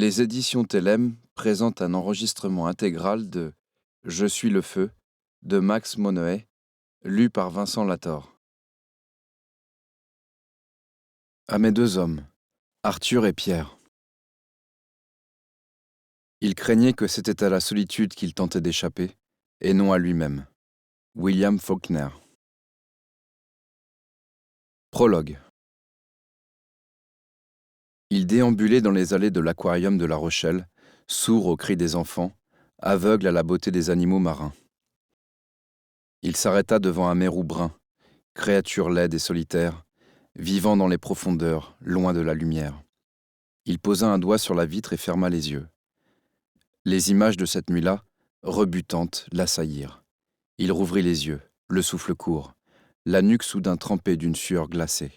Les éditions Tellem présentent un enregistrement intégral de Je suis le feu de Max Monnoé, lu par Vincent Lator. À mes deux hommes, Arthur et Pierre. Il craignait que c'était à la solitude qu'il tentait d'échapper, et non à lui-même. William Faulkner. Prologue. Il déambulait dans les allées de l'aquarium de La Rochelle, sourd aux cris des enfants, aveugle à la beauté des animaux marins. Il s'arrêta devant un mérou brun, créature laide et solitaire, vivant dans les profondeurs, loin de la lumière. Il posa un doigt sur la vitre et ferma les yeux. Les images de cette nuit-là, rebutantes, l'assaillirent. Il rouvrit les yeux, le souffle court, la nuque soudain trempée d'une sueur glacée.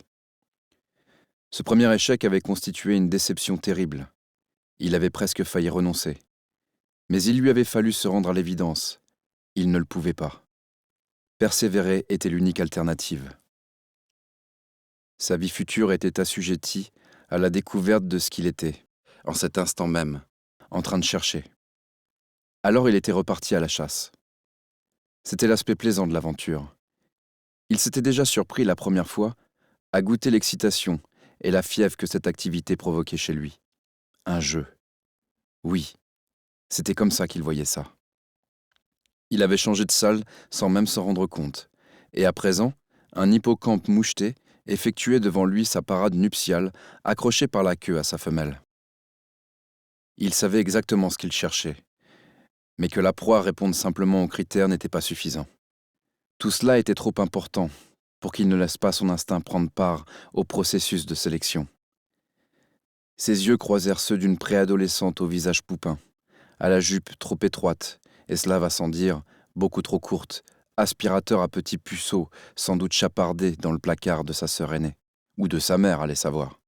Ce premier échec avait constitué une déception terrible. Il avait presque failli renoncer. Mais il lui avait fallu se rendre à l'évidence. Il ne le pouvait pas. Persévérer était l'unique alternative. Sa vie future était assujettie à la découverte de ce qu'il était, en cet instant même, en train de chercher. Alors il était reparti à la chasse. C'était l'aspect plaisant de l'aventure. Il s'était déjà surpris la première fois à goûter l'excitation et la fièvre que cette activité provoquait chez lui. Un jeu. Oui, c'était comme ça qu'il voyait ça. Il avait changé de salle sans même s'en rendre compte, et à présent, un hippocampe moucheté effectuait devant lui sa parade nuptiale, accroché par la queue à sa femelle. Il savait exactement ce qu'il cherchait, mais que la proie réponde simplement aux critères n'était pas suffisant. Tout cela était trop important pour qu'il ne laisse pas son instinct prendre part au processus de sélection. Ses yeux croisèrent ceux d'une préadolescente au visage poupin, à la jupe trop étroite, et cela va sans dire, beaucoup trop courte, aspirateur à petits puceaux, sans doute chapardé dans le placard de sa sœur aînée, ou de sa mère, allait savoir.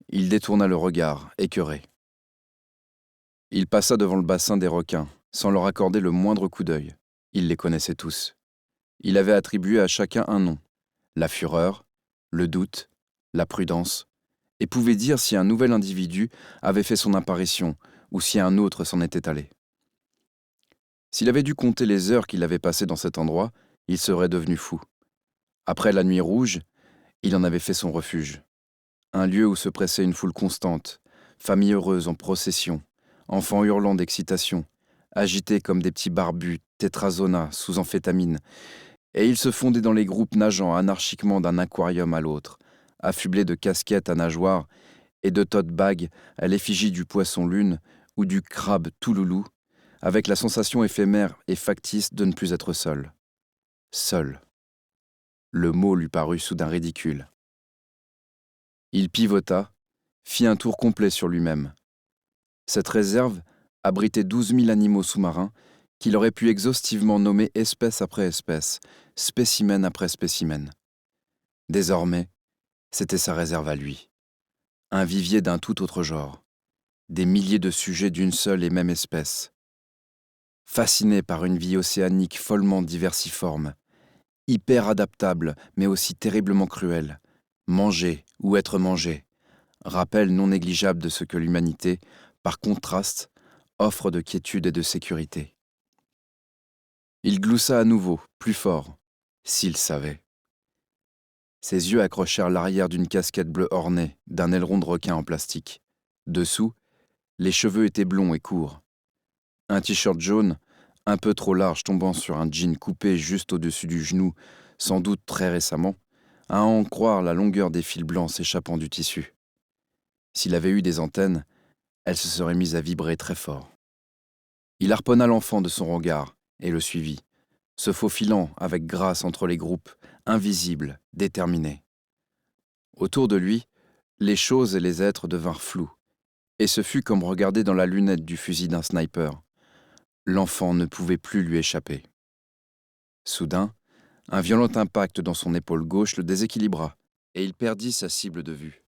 Il détourna le regard, écœuré. Il passa devant le bassin des requins, sans leur accorder le moindre coup d'œil. Il les connaissait tous. Il avait attribué à chacun un nom, la fureur, le doute, la prudence, et pouvait dire si un nouvel individu avait fait son apparition ou si un autre s'en était allé. S'il avait dû compter les heures qu'il avait passées dans cet endroit, il serait devenu fou. Après la nuit rouge, il en avait fait son refuge. Un lieu où se pressait une foule constante, famille heureuse en procession, enfants hurlant d'excitation, agités comme des petits barbus tétrazona sous amphétamine, et ils se fondaient dans les groupes nageant anarchiquement d'un aquarium à l'autre, affublés de casquettes à nageoires et de tote bags à l'effigie du poisson lune ou du crabe tout loulou, avec la sensation éphémère et factice de ne plus être seul. Seul. Le mot lui parut soudain ridicule. Il pivota, fit un tour complet sur lui-même. Cette réserve abritait 12 000 animaux sous-marins qu'il aurait pu exhaustivement nommer espèce après espèce, spécimen après spécimen. Désormais, c'était sa réserve à lui. Un vivier d'un tout autre genre. Des milliers de sujets d'une seule et même espèce. Fasciné par une vie océanique follement diversiforme, hyper adaptable mais aussi terriblement cruelle, manger ou être mangé, rappel non négligeable de ce que l'humanité, par contraste, offre de quiétude et de sécurité. Il gloussa à nouveau, plus fort, s'il savait. Ses yeux accrochèrent l'arrière d'une casquette bleue ornée d'un aileron de requin en plastique. Dessous, les cheveux étaient blonds et courts. Un t-shirt jaune, un peu trop large tombant sur un jean coupé juste au-dessus du genou, sans doute très récemment, à en croire la longueur des fils blancs s'échappant du tissu. S'il avait eu des antennes, elle se serait mise à vibrer très fort. Il harponna l'enfant de son regard et le suivit, se faufilant avec grâce entre les groupes, invisible, déterminé. Autour de lui, les choses et les êtres devinrent flous, et ce fut comme regarder dans la lunette du fusil d'un sniper. L'enfant ne pouvait plus lui échapper. Soudain, un violent impact dans son épaule gauche le déséquilibra, et il perdit sa cible de vue.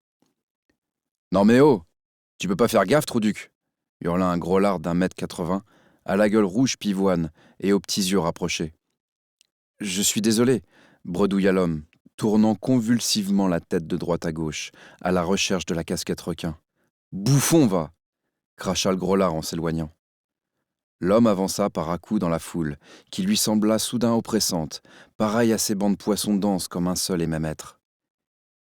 « Non mais oh, tu peux pas faire gaffe, Trouduc !» hurla un gros lard d'1,80 m, à la gueule rouge pivoine et aux petits yeux rapprochés. « Je suis désolé », bredouilla l'homme, tournant convulsivement la tête de droite à gauche, à la recherche de la casquette requin. « Bouffon, va !» cracha le gros lard en s'éloignant. L'homme avança par à-coups dans la foule, qui lui sembla soudain oppressante, pareille à ces bancs de poissons denses comme un seul et même être.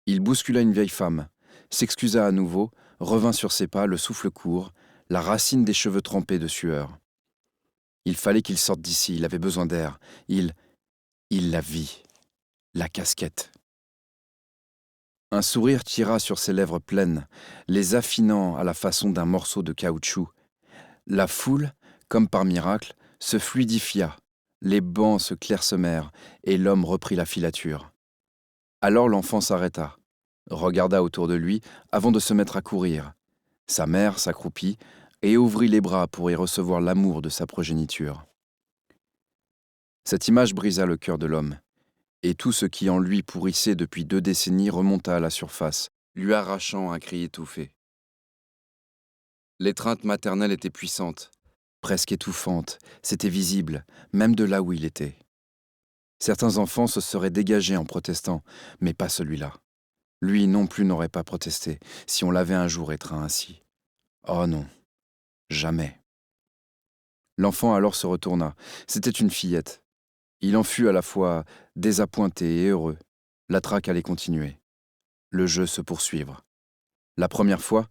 Il bouscula une vieille femme, s'excusa à nouveau, revint sur ses pas, le souffle court, la racine des cheveux trempés de sueur. Il fallait qu'il sorte d'ici, il avait besoin d'air. Il la vit. La casquette. Un sourire tira sur ses lèvres pleines, les affinant à la façon d'un morceau de caoutchouc. La foule, comme par miracle, se fluidifia, les bancs se clairsemèrent et l'homme reprit la filature. Alors l'enfant s'arrêta, regarda autour de lui avant de se mettre à courir. Sa mère s'accroupit et ouvrit les bras pour y recevoir l'amour de sa progéniture. Cette image brisa le cœur de l'homme, et tout ce qui en lui pourrissait depuis 2 décennies remonta à la surface, lui arrachant un cri étouffé. L'étreinte maternelle était puissante, presque étouffante, c'était visible, même de là où il était. Certains enfants se seraient dégagés en protestant, mais pas celui-là. Lui non plus n'aurait pas protesté si on l'avait un jour étreint ainsi. Oh non, jamais. L'enfant alors se retourna. C'était une fillette. Il en fut à la fois désappointé et heureux. La traque allait continuer. Le jeu se poursuivre. La première fois,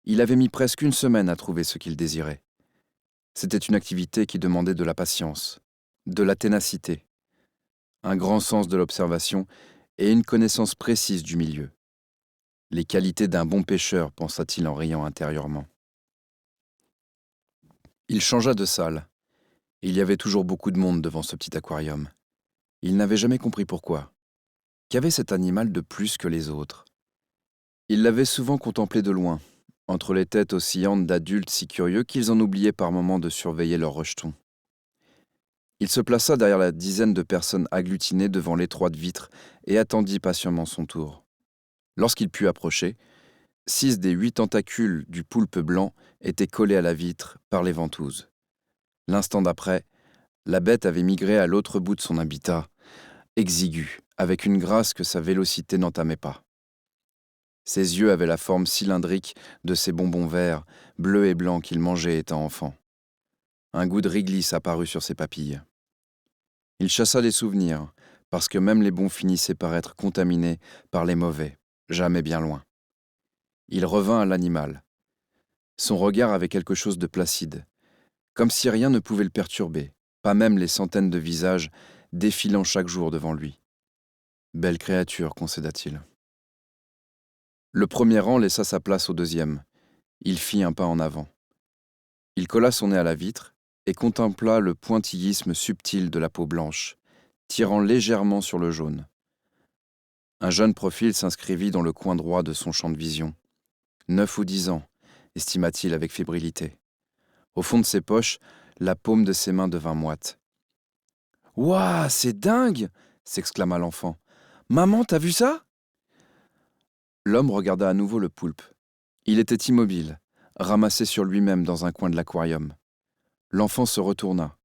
il avait mis presque 1 semaine à trouver ce qu'il désirait. C'était une activité qui demandait de la patience, de la ténacité, un grand sens de l'observation et une connaissance précise du milieu. Les qualités d'un bon pêcheur, pensa-t-il en riant intérieurement. Il changea de salle. Il y avait toujours beaucoup de monde devant ce petit aquarium. Il n'avait jamais compris pourquoi. Qu'avait cet animal de plus que les autres? Il l'avait souvent contemplé de loin, entre les têtes oscillantes d'adultes si curieux qu'ils en oubliaient par moments de surveiller leurs rejetons. Il se plaça derrière la dizaine de personnes agglutinées devant l'étroite vitre et attendit patiemment son tour. Lorsqu'il put approcher, 6 des 8 tentacules du poulpe blanc étaient collés à la vitre par les ventouses. L'instant d'après, la bête avait migré à l'autre bout de son habitat, exigu, avec une grâce que sa vélocité n'entamait pas. Ses yeux avaient la forme cylindrique de ces bonbons verts, bleus et blancs qu'il mangeait étant enfant. Un goût de réglisse apparut sur ses papilles. Il chassa les souvenirs, parce que même les bons finissaient par être contaminés par les mauvais, jamais bien loin. Il revint à l'animal. Son regard avait quelque chose de placide, comme si rien ne pouvait le perturber, pas même les centaines de visages défilant chaque jour devant lui. Belle créature, concéda-t-il. Le premier rang laissa sa place au deuxième. Il fit un pas en avant. Il colla son nez à la vitre et contempla le pointillisme subtil de la peau blanche, tirant légèrement sur le jaune. Un jeune profil s'inscrivit dans le coin droit de son champ de vision. 9 ou 10 ans, estima-t-il avec fébrilité. Au fond de ses poches, la paume de ses mains devint moite. « Ouah, c'est dingue !» s'exclama l'enfant. « Maman, t'as vu ça ?» L'homme regarda à nouveau le poulpe. Il était immobile, ramassé sur lui-même dans un coin de l'aquarium. L'enfant se retourna.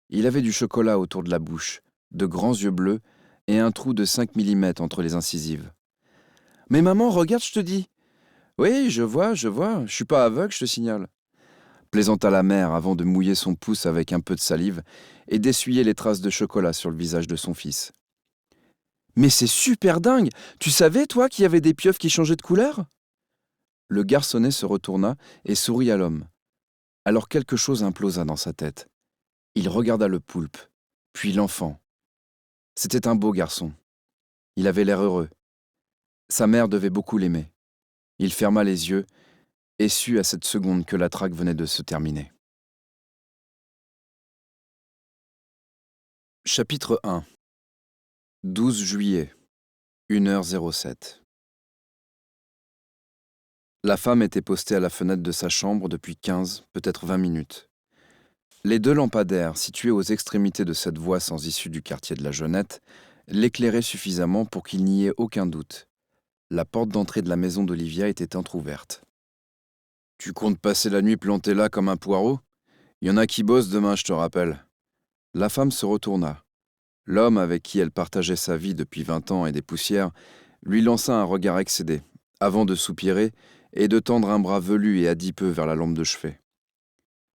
Il avait du chocolat autour de la bouche, de grands yeux bleus et un trou de 5 mm entre les incisives. « Mais maman, regarde, je te dis !»« Oui, je vois, je suis pas aveugle, je te signale. » Plaisanta la mère avant de mouiller son pouce avec un peu de salive et d'essuyer les traces de chocolat sur le visage de son fils. « Mais c'est super dingue! Tu savais, toi, qu'il y avait des pieuvres qui changeaient de couleur ?» Le garçonnet se retourna et sourit à l'homme. Alors quelque chose implosa dans sa tête. Il regarda le poulpe, puis l'enfant. C'était un beau garçon. Il avait l'air heureux. Sa mère devait beaucoup l'aimer. Il ferma les yeux et sut à cette seconde que la traque venait de se terminer. Chapitre 1. 12 juillet, 1h07. La femme était postée à la fenêtre de sa chambre depuis 15, peut-être 20 minutes. Les 2 lampadaires, situés aux extrémités de cette voie sans issue du quartier de la Jeunette, l'éclairaient suffisamment pour qu'il n'y ait aucun doute. La porte d'entrée de la maison d'Olivia était entr'ouverte. « Tu comptes passer la nuit planté là comme un poireau ? Il y en a qui bossent demain, je te rappelle. » La femme se retourna. L'homme avec qui elle partageait sa vie depuis 20 ans et des poussières lui lança un regard excédé, avant de soupirer et de tendre un bras velu et adipeux vers la lampe de chevet.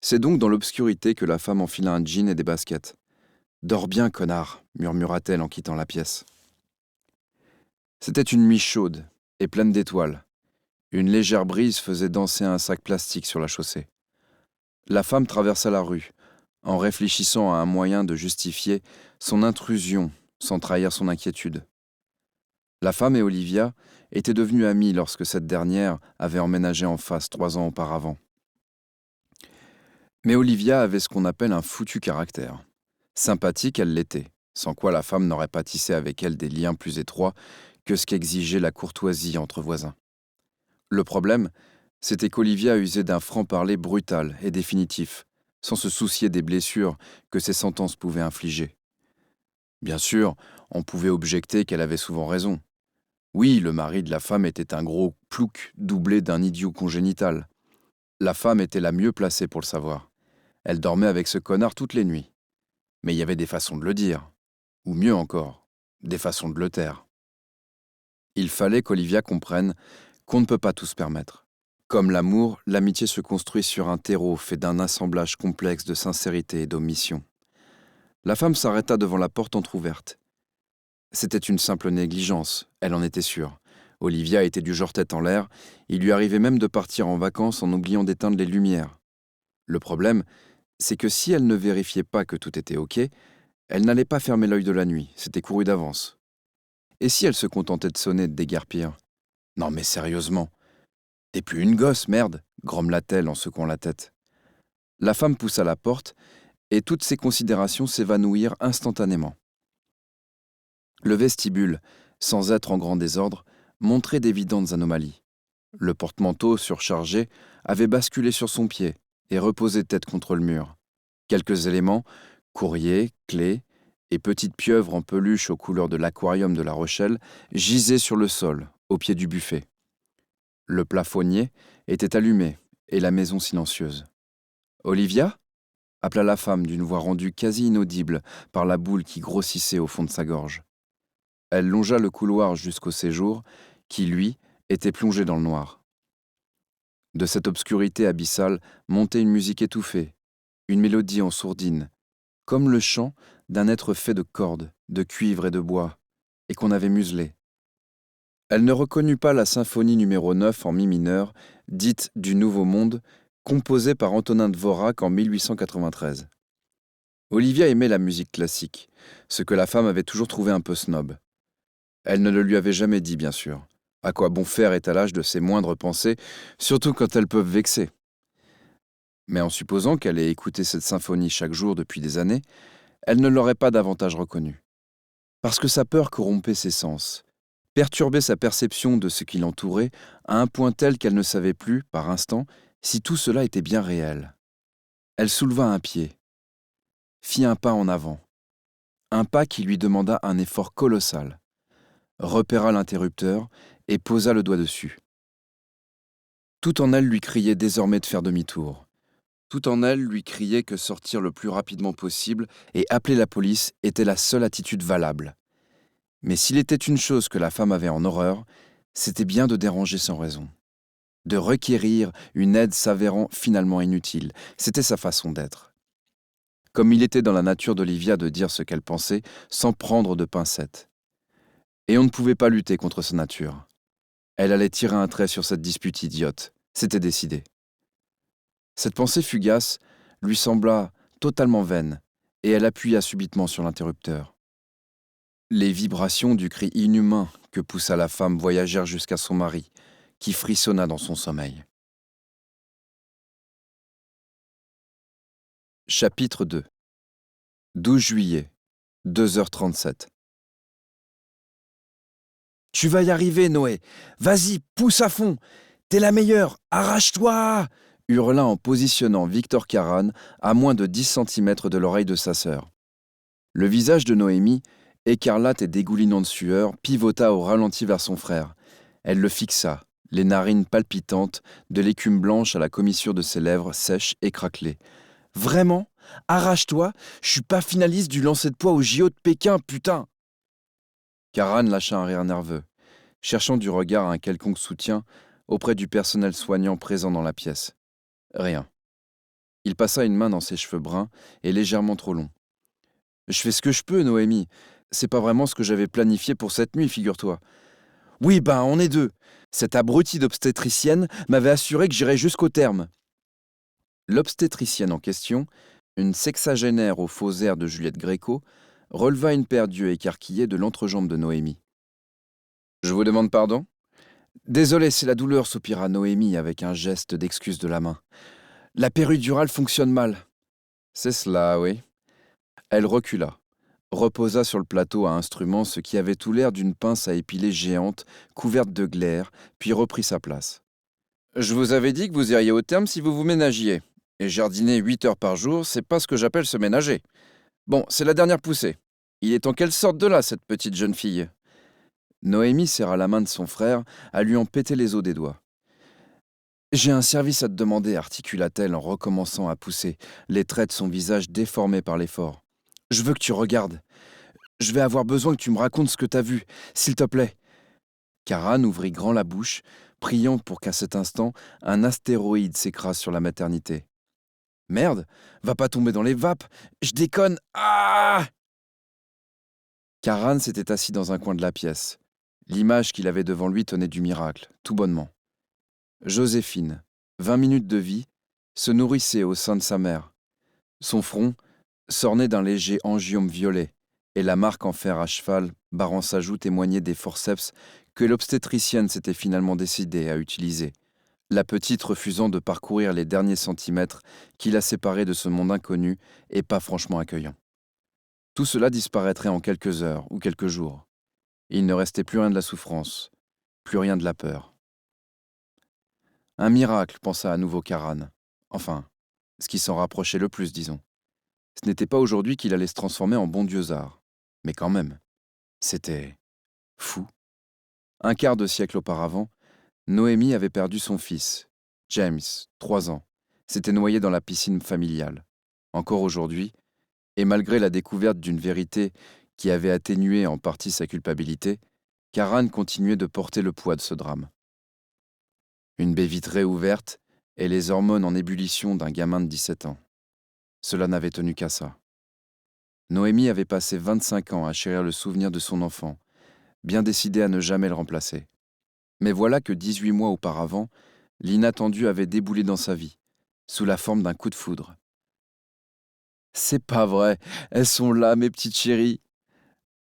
C'est donc dans l'obscurité que la femme enfila un jean et des baskets. « Dors bien, connard !» murmura-t-elle en quittant la pièce. C'était une nuit chaude et pleine d'étoiles. Une légère brise faisait danser un sac plastique sur la chaussée. La femme traversa la rue, en réfléchissant à un moyen de justifier son intrusion sans trahir son inquiétude. La femme et Olivia étaient devenues amies lorsque cette dernière avait emménagé en face 3 ans auparavant. Mais Olivia avait ce qu'on appelle un foutu caractère. Sympathique, elle l'était, sans quoi la femme n'aurait pas tissé avec elle des liens plus étroits que ce qu'exigeait la courtoisie entre voisins. Le problème, c'était qu'Olivia usait d'un franc-parler brutal et définitif, sans se soucier des blessures que ses sentences pouvaient infliger. Bien sûr, on pouvait objecter qu'elle avait souvent raison. Oui, le mari de la femme était un gros plouc doublé d'un idiot congénital. La femme était la mieux placée pour le savoir. Elle dormait avec ce connard toutes les nuits. Mais il y avait des façons de le dire. Ou mieux encore, des façons de le taire. Il fallait qu'Olivia comprenne qu'on ne peut pas tout se permettre. Comme l'amour, l'amitié se construit sur un terreau fait d'un assemblage complexe de sincérité et d'omission. La femme s'arrêta devant la porte entr'ouverte. C'était une simple négligence, elle en était sûre. Olivia était du genre tête en l'air, il lui arrivait même de partir en vacances en oubliant d'éteindre les lumières. Le problème, c'est que si elle ne vérifiait pas que tout était OK, elle n'allait pas fermer l'œil de la nuit, c'était couru d'avance. Et si elle se contentait de sonner et de déguerpir ? Non mais sérieusement, t'es plus une gosse, merde, grommela-t-elle en secouant la tête. La femme poussa la porte, et toutes ses considérations s'évanouirent instantanément. Le vestibule, sans être en grand désordre, montrait d'évidentes anomalies. Le porte-manteau, surchargé, avait basculé sur son pied et reposait tête contre le mur. Quelques éléments, courriers, clés et petites pieuvres en peluche aux couleurs de l'aquarium de La Rochelle, gisaient sur le sol, au pied du buffet. Le plafonnier était allumé et la maison silencieuse. « Olivia ?» appela la femme d'une voix rendue quasi inaudible par la boule qui grossissait au fond de sa gorge. Elle longea le couloir jusqu'au séjour, qui, lui, était plongé dans le noir. De cette obscurité abyssale montait une musique étouffée, une mélodie en sourdine, comme le chant d'un être fait de cordes, de cuivre et de bois, et qu'on avait muselé. Elle ne reconnut pas la symphonie numéro 9 en mi mineur, dite du Nouveau Monde, composée par Antonin Dvorak en 1893. Olivia aimait la musique classique, ce que la femme avait toujours trouvé un peu snob. Elle ne le lui avait jamais dit, bien sûr. À quoi bon faire étalage de ses moindres pensées, surtout quand elles peuvent vexer. Mais en supposant qu'elle ait écouté cette symphonie chaque jour depuis des années, elle ne l'aurait pas davantage reconnue. Parce que sa peur corrompait ses sens, perturbait sa perception de ce qui l'entourait à un point tel qu'elle ne savait plus, par instant, si tout cela était bien réel. Elle souleva un pied, fit un pas en avant, un pas qui lui demanda un effort colossal, repéra l'interrupteur et posa le doigt dessus. Tout en elle lui criait désormais de faire demi-tour. Tout en elle lui criait que sortir le plus rapidement possible et appeler la police était la seule attitude valable. Mais s'il était une chose que la femme avait en horreur, c'était bien de déranger sans raison. De requérir une aide s'avérant finalement inutile. C'était sa façon d'être. Comme il était dans la nature d'Olivia de dire ce qu'elle pensait sans prendre de pincettes. Et on ne pouvait pas lutter contre sa nature. Elle allait tirer un trait sur cette dispute idiote. C'était décidé. Cette pensée fugace lui sembla totalement vaine, et elle appuya subitement sur l'interrupteur. Les vibrations du cri inhumain que poussa la femme voyagèrent jusqu'à son mari, qui frissonna dans son sommeil. Chapitre 2. 12 juillet, 2h37. « Tu vas y arriver, Noé. Vas-y, pousse à fond. T'es la meilleure. Arrache-toi !» hurla en positionnant Victor Karan à moins de 10 centimètres de l'oreille de sa sœur. Le visage de Noémie, écarlate et dégoulinant de sueur, pivota au ralenti vers son frère. Elle le fixa, les narines palpitantes, de l'écume blanche à la commissure de ses lèvres sèches et craquelées. « Vraiment ? Arrache-toi. Je suis pas finaliste du lancer de poids au JO de Pékin, putain !» Karan lâcha un rire nerveux, cherchant du regard un quelconque soutien auprès du personnel soignant présent dans la pièce. Rien. Il passa une main dans ses cheveux bruns et légèrement trop longs. Je fais ce que je peux, Noémie. C'est pas vraiment ce que j'avais planifié pour cette nuit, figure-toi. Oui, ben, on est deux. Cette abrutie d'obstétricienne m'avait assuré que j'irais jusqu'au terme. L'obstétricienne en question, une sexagénaire aux faux airs de Juliette Gréco, releva une paire d'yeux écarquillés de l'entrejambe de Noémie. Je vous demande pardon? Désolé, c'est la douleur, soupira Noémie avec un geste d'excuse de la main. La péridurale fonctionne mal. C'est cela, oui. Elle recula, reposa sur le plateau à instruments ce qui avait tout l'air d'une pince à épiler géante, couverte de glaire, puis reprit sa place. Je vous avais dit que vous iriez au terme si vous vous ménagiez. Et jardiner 8 heures par jour, c'est pas ce que j'appelle se ménager. Bon, c'est la dernière poussée. Il est en quelle sorte de là, cette petite jeune fille? Noémie serra la main de son frère à lui en péter les os des doigts. J'ai un service à te demander, articula-t-elle en recommençant à pousser, les traits de son visage déformés par l'effort. Je veux que tu regardes. Je vais avoir besoin que tu me racontes ce que t'as vu, s'il te plaît. Karan ouvrit grand la bouche, priant pour qu'à cet instant, un astéroïde s'écrase sur la maternité. Merde, va pas tomber dans les vapes, je déconne. Ah! Karan s'était assis dans un coin de la pièce. L'image qu'il avait devant lui tenait du miracle, tout bonnement. Joséphine, 20 minutes de vie, se nourrissait au sein de sa mère. Son front s'ornait d'un léger angiome violet, et la marque en fer à cheval barrant sa joue témoignait des forceps que l'obstétricienne s'était finalement décidée à utiliser, la petite refusant de parcourir les derniers centimètres qui la séparaient de ce monde inconnu et pas franchement accueillant. Tout cela disparaîtrait en quelques heures ou quelques jours. Il ne restait plus rien de la souffrance, plus rien de la peur. Un miracle, pensa à nouveau Karan. Enfin, ce qui s'en rapprochait le plus, disons. Ce n'était pas aujourd'hui qu'il allait se transformer en bon dieu-zard. Mais quand même, c'était fou. Un quart de siècle auparavant, Noémie avait perdu son fils, James, 3 ans, s'était noyé dans la piscine familiale. Encore aujourd'hui, et malgré la découverte d'une vérité qui avait atténué en partie sa culpabilité, Karan continuait de porter le poids de ce drame. Une baie vitrée ouverte et les hormones en ébullition d'un gamin de 17 ans. Cela n'avait tenu qu'à ça. Noémie avait passé 25 ans à chérir le souvenir de son enfant, bien décidée à ne jamais le remplacer. Mais voilà que 18 mois auparavant, l'inattendu avait déboulé dans sa vie, sous la forme d'un coup de foudre. C'est pas vrai, elles sont là, mes petites chéries.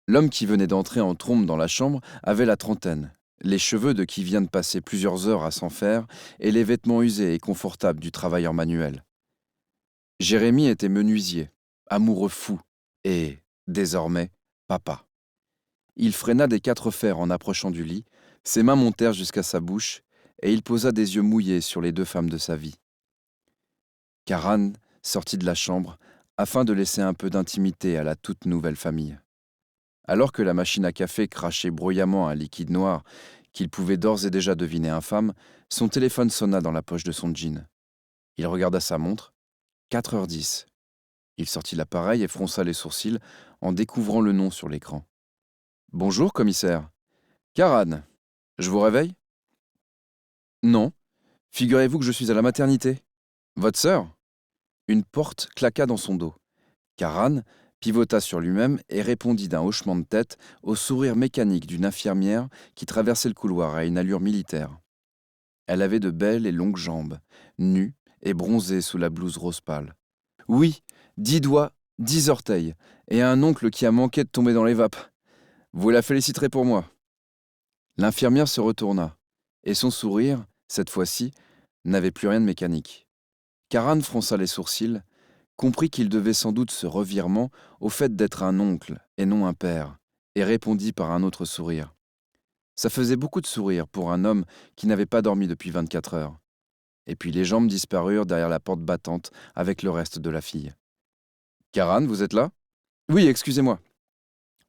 L'homme qui venait d'entrer en trombe dans la chambre avait la trentaine, les cheveux de qui vient de passer plusieurs heures à s'en faire et les vêtements usés et confortables du travailleur manuel. Jérémie était menuisier, amoureux fou et, désormais, papa. Il freina des 4 fers en approchant du lit, ses mains montèrent jusqu'à sa bouche et il posa des yeux mouillés sur les 2 femmes de sa vie. Karan sortit de la chambre afin de laisser un peu d'intimité à la toute nouvelle famille. Alors que la machine à café crachait bruyamment un liquide noir qu'il pouvait d'ores et déjà deviner infâme, son téléphone sonna dans la poche de son jean. Il regarda sa montre. 4h10. Il sortit l'appareil et fronça les sourcils en découvrant le nom sur l'écran. « Bonjour, commissaire. Karan, je vous réveille ?»« Non. Figurez-vous que je suis à la maternité. »« Votre sœur ?» Une porte claqua dans son dos. Karan pivota sur lui-même et répondit d'un hochement de tête au sourire mécanique d'une infirmière qui traversait le couloir à une allure militaire. Elle avait de belles et longues jambes, nues et bronzées sous la blouse rose pâle. Oui, 10 doigts, 10 orteils, et un oncle qui a manqué de tomber dans les vapes. Vous la féliciterez pour moi. L'infirmière se retourna, et son sourire, cette fois-ci, n'avait plus rien de mécanique. Karan fronça les sourcils, comprit qu'il devait sans doute ce revirement au fait d'être un oncle et non un père, et répondit par un autre sourire. Ça faisait beaucoup de sourire pour un homme qui n'avait pas dormi depuis 24 heures. Et puis les jambes disparurent derrière la porte battante avec le reste de la fille. « Karan, vous êtes là ?»« Oui, excusez-moi.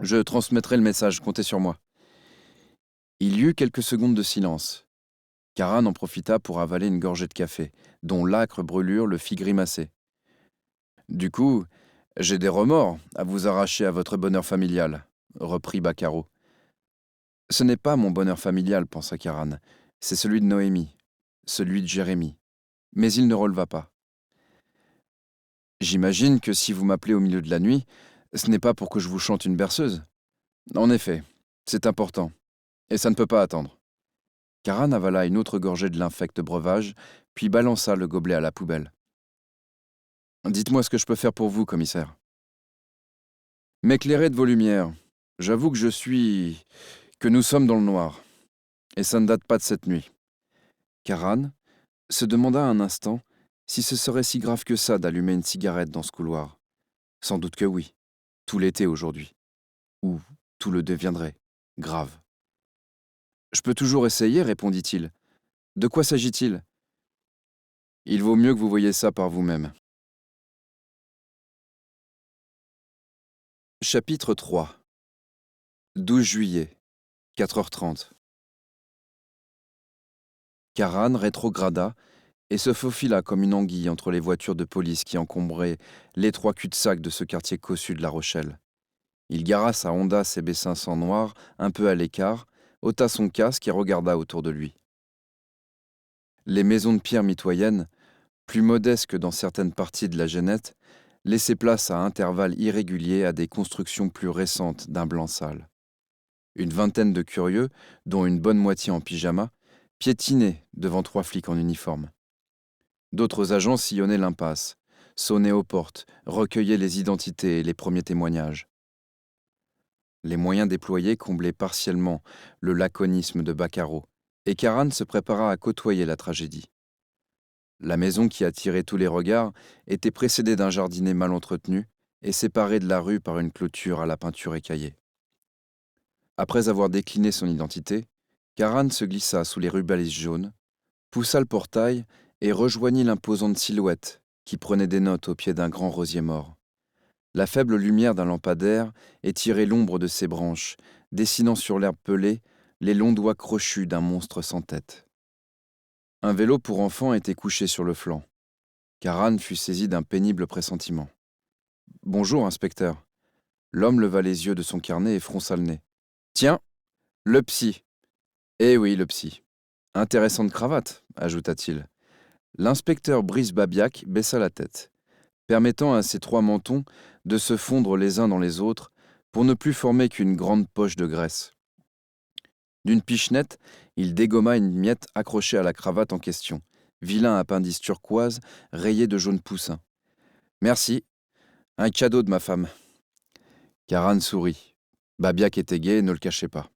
Je transmettrai le message, comptez sur moi. » Il y eut quelques secondes de silence. Karan en profita pour avaler une gorgée de café, dont l'âcre brûlure le fit grimacer. Du coup, j'ai des remords à vous arracher à votre bonheur familial, reprit Baccaro. Ce n'est pas mon bonheur familial, pensa Karan, c'est celui de Noémie, celui de Jérémie. Mais il ne releva pas. J'imagine que si vous m'appelez au milieu de la nuit, ce n'est pas pour que je vous chante une berceuse. En effet, c'est important, et ça ne peut pas attendre. Karan avala une autre gorgée de l'infect breuvage, puis balança le gobelet à la poubelle. Dites-moi ce que je peux faire pour vous, commissaire. M'éclairer de vos lumières. J'avoue que nous sommes dans le noir, et ça ne date pas de cette nuit. Karan se demanda un instant si ce serait si grave que ça d'allumer une cigarette dans ce couloir. Sans doute que oui, tout l'était aujourd'hui. Ou tout le deviendrait, grave. Je peux toujours essayer, répondit-il. De quoi s'agit-il? Il vaut mieux que vous voyiez ça par vous-même. Chapitre 3. 12 juillet, 4h30. Karan rétrograda et se faufila comme une anguille entre les voitures de police qui encombraient l'étroit cul-de-sac de ce quartier cossu de La Rochelle. Il gara sa Honda CB500 noire un peu à l'écart, ôta son casque et regarda autour de lui. Les maisons de pierre mitoyennes, plus modestes que dans certaines parties de la Genette, laissaient place à intervalles irréguliers à des constructions plus récentes d'un blanc sale. Une vingtaine de curieux, dont une bonne moitié en pyjama, piétinaient devant 3 flics en uniforme. D'autres agents sillonnaient l'impasse, sonnaient aux portes, recueillaient les identités et les premiers témoignages. Les moyens déployés comblaient partiellement le laconisme de Baccaro, et Karan se prépara à côtoyer la tragédie. La maison qui attirait tous les regards était précédée d'un jardinet mal entretenu et séparée de la rue par une clôture à la peinture écaillée. Après avoir décliné son identité, Karan se glissa sous les rubalises jaunes, poussa le portail et rejoignit l'imposante silhouette qui prenait des notes au pied d'un grand rosier mort. La faible lumière d'un lampadaire étirait l'ombre de ses branches, dessinant sur l'herbe pelée les longs doigts crochus d'un monstre sans tête. Un vélo pour enfants était couché sur le flanc. Karan fut saisi d'un pénible pressentiment. « Bonjour, inspecteur. » L'homme leva les yeux de son carnet et fronça le nez. « Tiens, le psy. » »« Eh oui, le psy. Intéressante cravate, ajouta-t-il. L'inspecteur Brice Babiac baissa la tête, permettant à ses 3 mentons de se fondre les uns dans les autres pour ne plus former qu'une grande poche de graisse. D'une pichenette, il dégomma une miette accrochée à la cravate en question, vilain appendice turquoise rayé de jaune poussin. « Merci, un cadeau de ma femme. » Karan sourit. Babiac était gai et ne le cachait pas.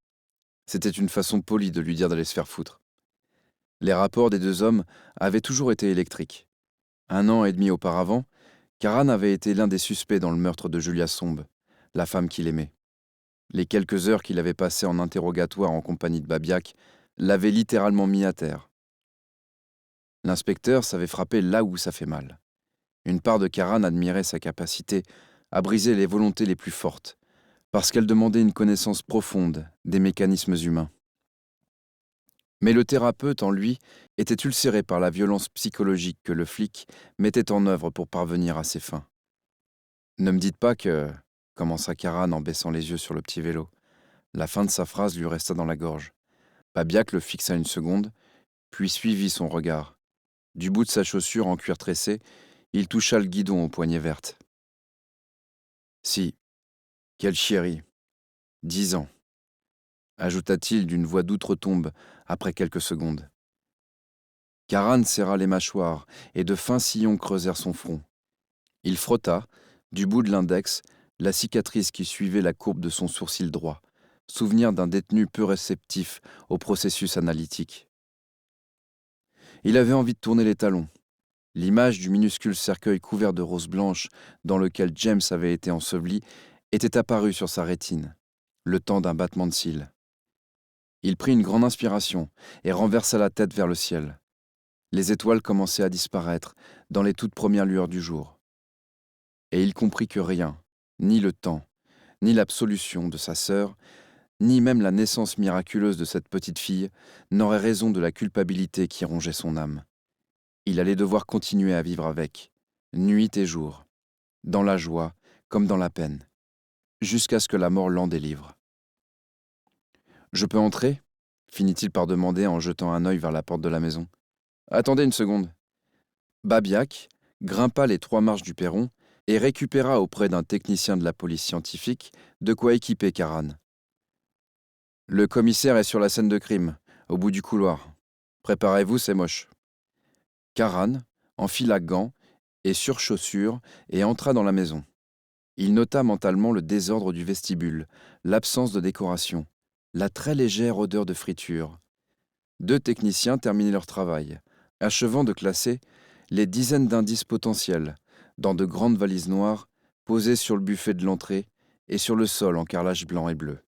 C'était une façon polie de lui dire d'aller se faire foutre. Les rapports des 2 hommes avaient toujours été électriques. 1 an et demi auparavant, Karan avait été l'un des suspects dans le meurtre de Julia Sombe, la femme qu'il aimait. Les quelques heures qu'il avait passées en interrogatoire en compagnie de Babiac l'avaient littéralement mis à terre. L'inspecteur savait frapper là où ça fait mal. Une part de Karan admirait sa capacité à briser les volontés les plus fortes, parce qu'elle demandait une connaissance profonde des mécanismes humains. Mais le thérapeute en lui était ulcéré par la violence psychologique que le flic mettait en œuvre pour parvenir à ses fins. « Ne me dites pas que... » commença Karan en baissant les yeux sur le petit vélo. La fin de sa phrase lui resta dans la gorge. Babiac le fixa une seconde, puis suivit son regard. Du bout de sa chaussure en cuir tressé, il toucha le guidon aux poignées vertes. « Si, quelle chérie. 10 ans. » ajouta-t-il d'une voix d'outre-tombe après quelques secondes. Karan serra les mâchoires et de fins sillons creusèrent son front. Il frotta, du bout de l'index, la cicatrice qui suivait la courbe de son sourcil droit, souvenir d'un détenu peu réceptif au processus analytique. Il avait envie de tourner les talons. L'image du minuscule cercueil couvert de roses blanches dans lequel James avait été enseveli était apparue sur sa rétine, le temps d'un battement de cils. Il prit une grande inspiration et renversa la tête vers le ciel. Les étoiles commençaient à disparaître dans les toutes premières lueurs du jour. Et il comprit que rien, ni le temps, ni l'absolution de sa sœur, ni même la naissance miraculeuse de cette petite fille, n'aurait raison de la culpabilité qui rongeait son âme. Il allait devoir continuer à vivre avec, nuit et jour, dans la joie comme dans la peine, jusqu'à ce que la mort l'en délivre. « Je peux entrer ?» finit-il par demander en jetant un œil vers la porte de la maison. « Attendez une seconde. » Babiac, grimpa les 3 marches du perron et récupéra auprès d'un technicien de la police scientifique de quoi équiper Karan. Le commissaire est sur la scène de crime, au bout du couloir. Préparez-vous, c'est moche. Karan enfila gants et surchaussures et entra dans la maison. Il nota mentalement le désordre du vestibule, l'absence de décoration, la très légère odeur de friture. 2 techniciens terminaient leur travail, achevant de classer les dizaines d'indices potentiels dans de grandes valises noires posées sur le buffet de l'entrée et sur le sol en carrelage blanc et bleu.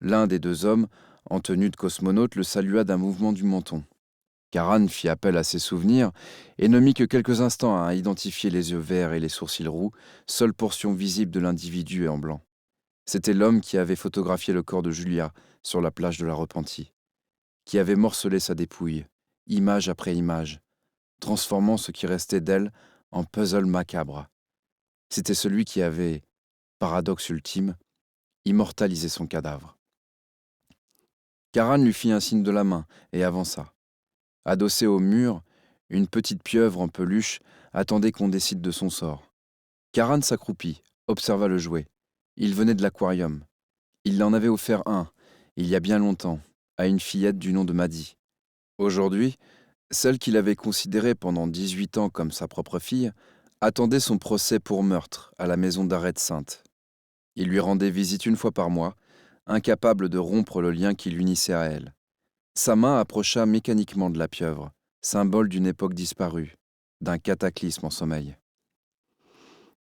L'un des 2 hommes, en tenue de cosmonaute, le salua d'un mouvement du menton. Karan fit appel à ses souvenirs et ne mit que quelques instants à identifier les yeux verts et les sourcils roux, seule portion visible de l'individu en blanc. C'était l'homme qui avait photographié le corps de Julia sur la plage de la Repentie, qui avait morcelé sa dépouille, image après image, transformant ce qui restait d'elle en puzzle macabre. C'était celui qui avait, paradoxe ultime, immortalisé son cadavre. Karan lui fit un signe de la main et avança. Adossé au mur, une petite pieuvre en peluche attendait qu'on décide de son sort. Karan s'accroupit, observa le jouet. Il venait de l'aquarium. Il en avait offert un, il y a bien longtemps, à une fillette du nom de Maddy. Aujourd'hui, celle qu'il avait considérée pendant 18 ans comme sa propre fille, attendait son procès pour meurtre à la maison d'arrêt de Sainte. Il lui rendait visite une fois par mois, incapable de rompre le lien qui l'unissait à elle. Sa main approcha mécaniquement de la pieuvre, symbole d'une époque disparue, d'un cataclysme en sommeil.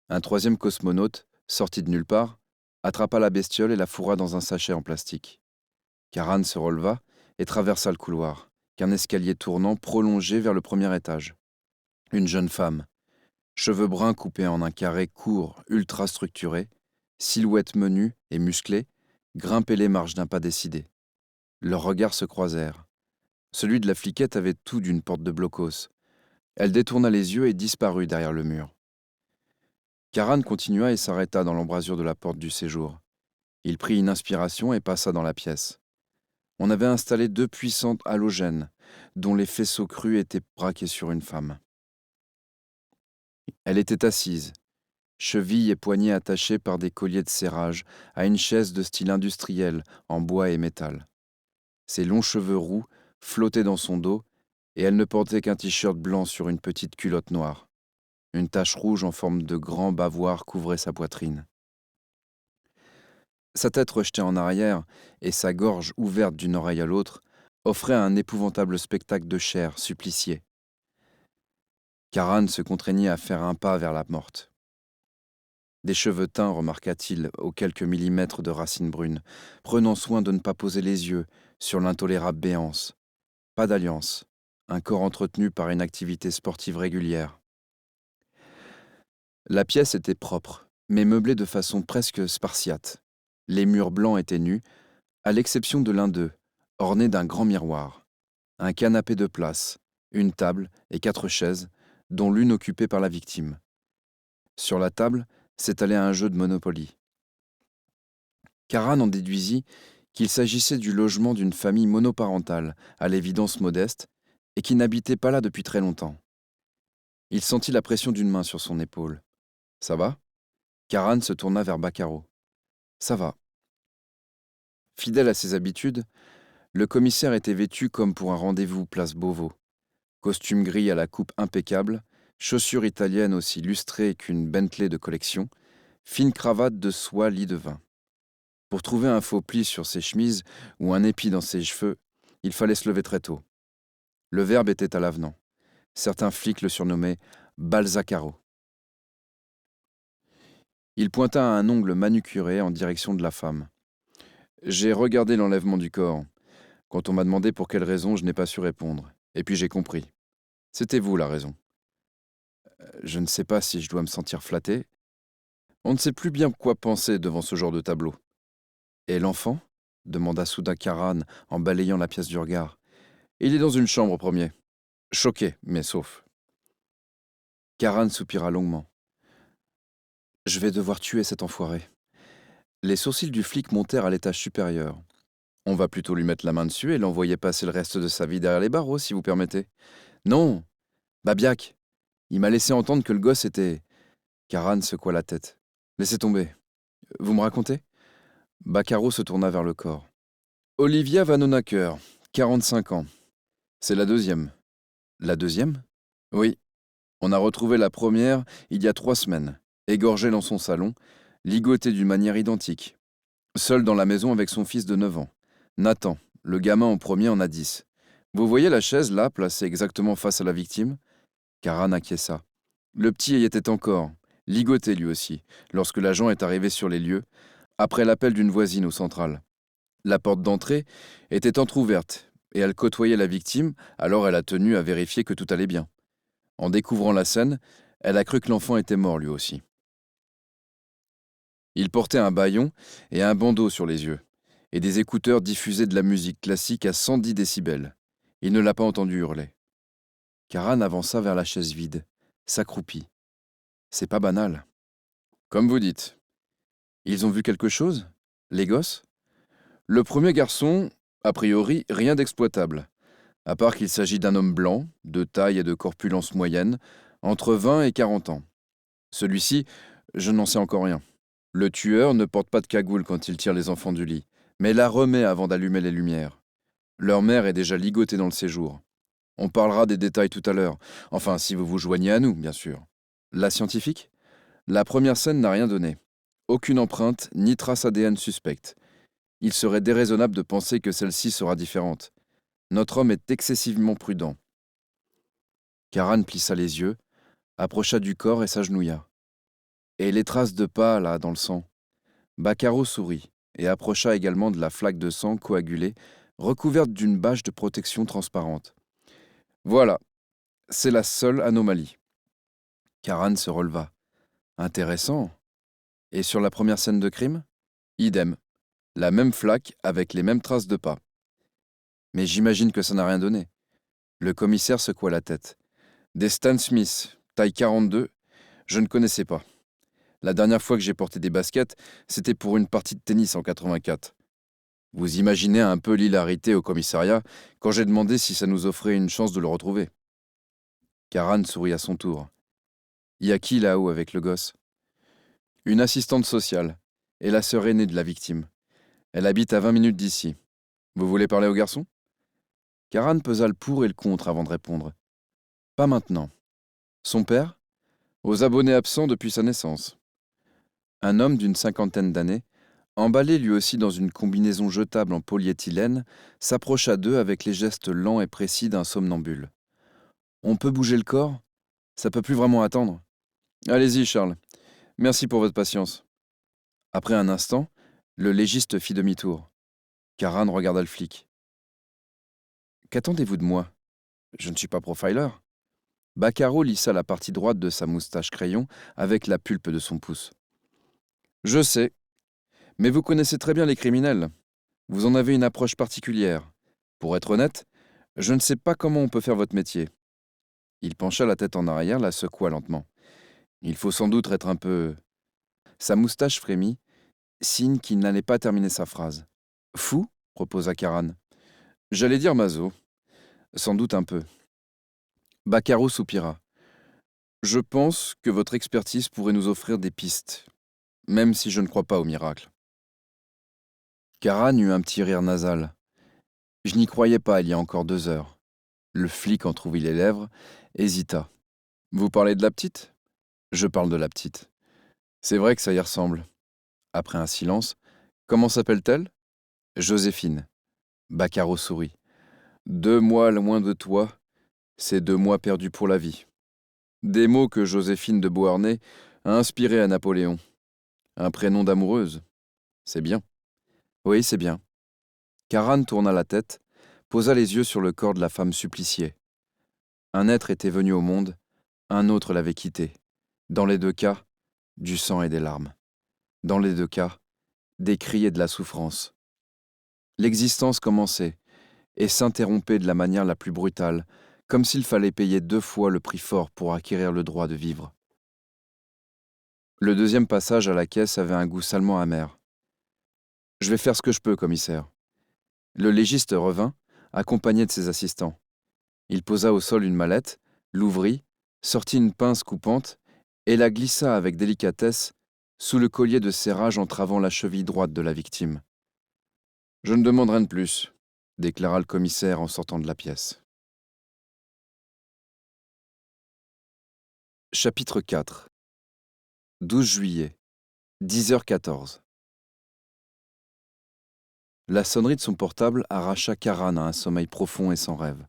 Un 3e cosmonaute, sorti de nulle part, attrapa la bestiole et la fourra dans un sachet en plastique. Karan se releva et traversa le couloir, qu'un escalier tournant prolongeait vers le 1er étage. Une jeune femme, cheveux bruns coupés en un carré court, ultra structuré, silhouette menue et musclée, grimpait les marches d'un pas décidé. Leurs regards se croisèrent. Celui de la fliquette avait tout d'une porte de blocos. Elle détourna les yeux et disparut derrière le mur. Karan continua et s'arrêta dans l'embrasure de la porte du séjour. Il prit une inspiration et passa dans la pièce. On avait installé 2 puissantes halogènes, dont les faisceaux crus étaient braqués sur une femme. Elle était assise, chevilles et poignets attachés par des colliers de serrage à une chaise de style industriel en bois et métal. Ses longs cheveux roux flottaient dans son dos et elle ne portait qu'un t-shirt blanc sur une petite culotte noire. Une tache rouge en forme de grand bavoir couvrait sa poitrine. Sa tête rejetée en arrière et sa gorge ouverte d'une oreille à l'autre offraient un épouvantable spectacle de chair suppliciée. Karan se contraignit à faire un pas vers la morte. Des cheveux teints, remarqua-t-il, aux quelques millimètres de racines brunes, prenant soin de ne pas poser les yeux sur l'intolérable béance. Pas d'alliance, un corps entretenu par une activité sportive régulière. La pièce était propre, mais meublée de façon presque spartiate. Les murs blancs étaient nus, à l'exception de l'un d'eux, orné d'un grand miroir. Un canapé de place, une table et 4 chaises, dont l'une occupée par la victime. Sur la table s'étalait un jeu de Monopoly. Karan en déduisit qu'il s'agissait du logement d'une famille monoparentale, à l'évidence modeste, et qui n'habitait pas là depuis très longtemps. Il sentit la pression d'une main sur son épaule. « Ça va ?» Karan se tourna vers Baccaro. « Ça va. » Fidèle à ses habitudes, le commissaire était vêtu comme pour un rendez-vous place Beauvau. Costume gris à la coupe impeccable, chaussures italiennes aussi lustrées qu'une Bentley de collection, fine cravate de soie lit de vin. Pour trouver un faux pli sur ses chemises ou un épi dans ses cheveux, il fallait se lever très tôt. Le verbe était à l'avenant. Certains flics le surnommaient Balzacaro. Il pointa un ongle manucuré en direction de la femme. « J'ai regardé l'enlèvement du corps. Quand on m'a demandé pour quelle raison, je n'ai pas su répondre. Et puis j'ai compris. C'était vous la raison. Je ne sais pas si je dois me sentir flatté. On ne sait plus bien quoi penser devant ce genre de tableau. » « Et l'enfant ?» demanda soudain Karan en balayant la pièce du regard. « Il est dans une chambre au premier. Choqué, mais sauf. » Karan soupira longuement. « Je vais devoir tuer cet enfoiré. » Les sourcils du flic montèrent à l'étage supérieur. « On va plutôt lui mettre la main dessus et l'envoyer passer le reste de sa vie derrière les barreaux, si vous permettez. »« Non, Babiac !» Il m'a laissé entendre que le gosse était... Karan secoua la tête. Laissez tomber. Vous me racontez? Baccaro se tourna vers le corps. Olivia Vanonacker, 45 ans. C'est la deuxième. La deuxième? Oui. On a retrouvé la première il y a 3 semaines, égorgée dans son salon, ligotée d'une manière identique. Seule dans la maison avec son fils de 9 ans. Nathan, le gamin en premier, en a 10. Vous voyez la chaise là, placée exactement face à la victime? Karan acquiesça. Le petit y était encore, ligoté lui aussi, lorsque l'agent est arrivé sur les lieux, après l'appel d'une voisine au central. La porte d'entrée était entr'ouverte, et elle côtoyait la victime, alors elle a tenu à vérifier que tout allait bien. En découvrant la scène, elle a cru que l'enfant était mort lui aussi. Il portait un bâillon et un bandeau sur les yeux, et des écouteurs diffusaient de la musique classique à 110 décibels. Il ne l'a pas entendu hurler. Karan avança vers la chaise vide, s'accroupit. C'est pas banal. Comme vous dites. Ils ont vu quelque chose? Les gosses? Le premier garçon, a priori, rien d'exploitable, à part qu'il s'agit d'un homme blanc, de taille et de corpulence moyenne, entre 20 et 40 ans. Celui-ci, je n'en sais encore rien. Le tueur ne porte pas de cagoule quand il tire les enfants du lit, mais la remet avant d'allumer les lumières. Leur mère est déjà ligotée dans le séjour. On parlera des détails tout à l'heure, enfin si vous vous joignez à nous, bien sûr. La scientifique? La première scène n'a rien donné. Aucune empreinte, ni trace ADN suspecte. Il serait déraisonnable de penser que celle-ci sera différente. Notre homme est excessivement prudent. Karan plissa les yeux, approcha du corps et s'agenouilla. Et les traces de pas, là, dans le sang? Baccaro sourit et approcha également de la flaque de sang coagulée, recouverte d'une bâche de protection transparente. Voilà, c'est la seule anomalie. Karan se releva. Intéressant. Et sur la première scène de crime? Idem. La même flaque avec les mêmes traces de pas. Mais j'imagine que ça n'a rien donné. Le commissaire secoua la tête. Des Stan Smith, taille 42, je ne connaissais pas. La dernière fois que j'ai porté des baskets, c'était pour une partie de tennis en 84. Vous imaginez un peu l'hilarité au commissariat quand j'ai demandé si ça nous offrait une chance de le retrouver. Karan sourit à son tour. Y a qui là-haut avec le gosse? Une assistante sociale et la sœur aînée de la victime. Elle habite à 20 minutes d'ici. Vous voulez parler au garçon? Karan pesa le pour et le contre avant de répondre. Pas maintenant. Son père? Aux abonnés absents depuis sa naissance. Un homme d'une 50aine d'années, emballé lui aussi dans une combinaison jetable en polyéthylène, s'approcha d'eux avec les gestes lents et précis d'un somnambule. On peut bouger le corps? Ça peut plus vraiment attendre. Allez-y, Charles. Merci pour votre patience. Après un instant, le légiste fit demi-tour. Karan regarda le flic. Qu'attendez-vous de moi? Je ne suis pas profiler. Baccaro lissa la partie droite de sa moustache crayon avec la pulpe de son pouce. Je sais, mais vous connaissez très bien les criminels. Vous en avez une approche particulière. Pour être honnête, je ne sais pas comment on peut faire votre métier. Il pencha la tête en arrière, la secoua lentement. Il faut sans doute être un peu... Sa moustache frémit, signe qu'il n'allait pas terminer sa phrase. Fou? Proposa Karan. J'allais dire maso. Sans doute un peu. Baccaro soupira. Je pense que votre expertise pourrait nous offrir des pistes, même si je ne crois pas au miracle. Karan eut un petit rire nasal. Je n'y croyais pas il y a encore 2 heures. Le flic entrouvrit les lèvres, hésita. Vous parlez de la petite? Je parle de la petite. C'est vrai que ça y ressemble. Après un silence, comment s'appelle-t-elle? Joséphine. Baccaro sourit. 2 mois loin de toi, c'est 2 mois perdus pour la vie. Des mots que Joséphine de Beauharnais a inspirés à Napoléon. Un prénom d'amoureuse. C'est bien. Oui, c'est bien. Karan tourna la tête, posa les yeux sur le corps de la femme suppliciée. Un être était venu au monde, un autre l'avait quitté. Dans les 2 cas, du sang et des larmes. Dans les 2 cas, des cris et de la souffrance. L'existence commençait et s'interrompait de la manière la plus brutale, comme s'il fallait payer 2 fois le prix fort pour acquérir le droit de vivre. Le deuxième passage à la caisse avait un goût salement amer. Je vais faire ce que je peux, commissaire. Le légiste revint, accompagné de ses assistants. Il posa au sol une mallette, l'ouvrit, sortit une pince coupante et la glissa avec délicatesse sous le collier de serrage entravant la cheville droite de la victime. « Je ne demande rien de plus », déclara le commissaire en sortant de la pièce. Chapitre 4. 12 juillet, 10h14. La sonnerie de son portable arracha Karan à un sommeil profond et sans rêve.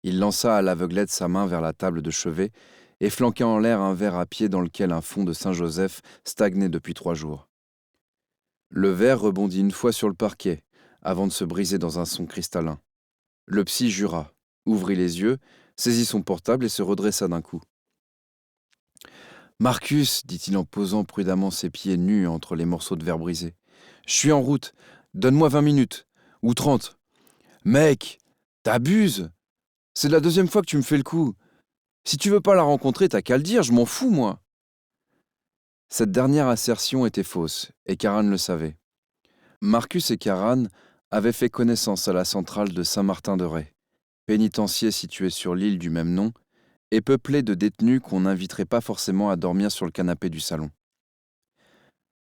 Il lança à l'aveuglette sa main vers la table de chevet et flanqua en l'air un verre à pied dans lequel un fond de Saint-Joseph stagnait depuis 3 jours. Le verre rebondit une fois sur le parquet, avant de se briser dans un son cristallin. Le psy jura, ouvrit les yeux, saisit son portable et se redressa d'un coup. « Marcus, dit-il en posant prudemment ses pieds nus entre les morceaux de verre brisés. Je suis en route. Donne-moi 20 minutes. Ou 30. Mec, t'abuses. C'est la 2e fois que tu me fais le coup. Si tu veux pas la rencontrer, t'as qu'à le dire, je m'en fous, moi. » Cette dernière assertion était fausse, et Karan le savait. Marcus et Karan avaient fait connaissance à la centrale de Saint-Martin-de-Ré, pénitencier situé sur l'île du même nom, et peuplé de détenus qu'on n'inviterait pas forcément à dormir sur le canapé du salon.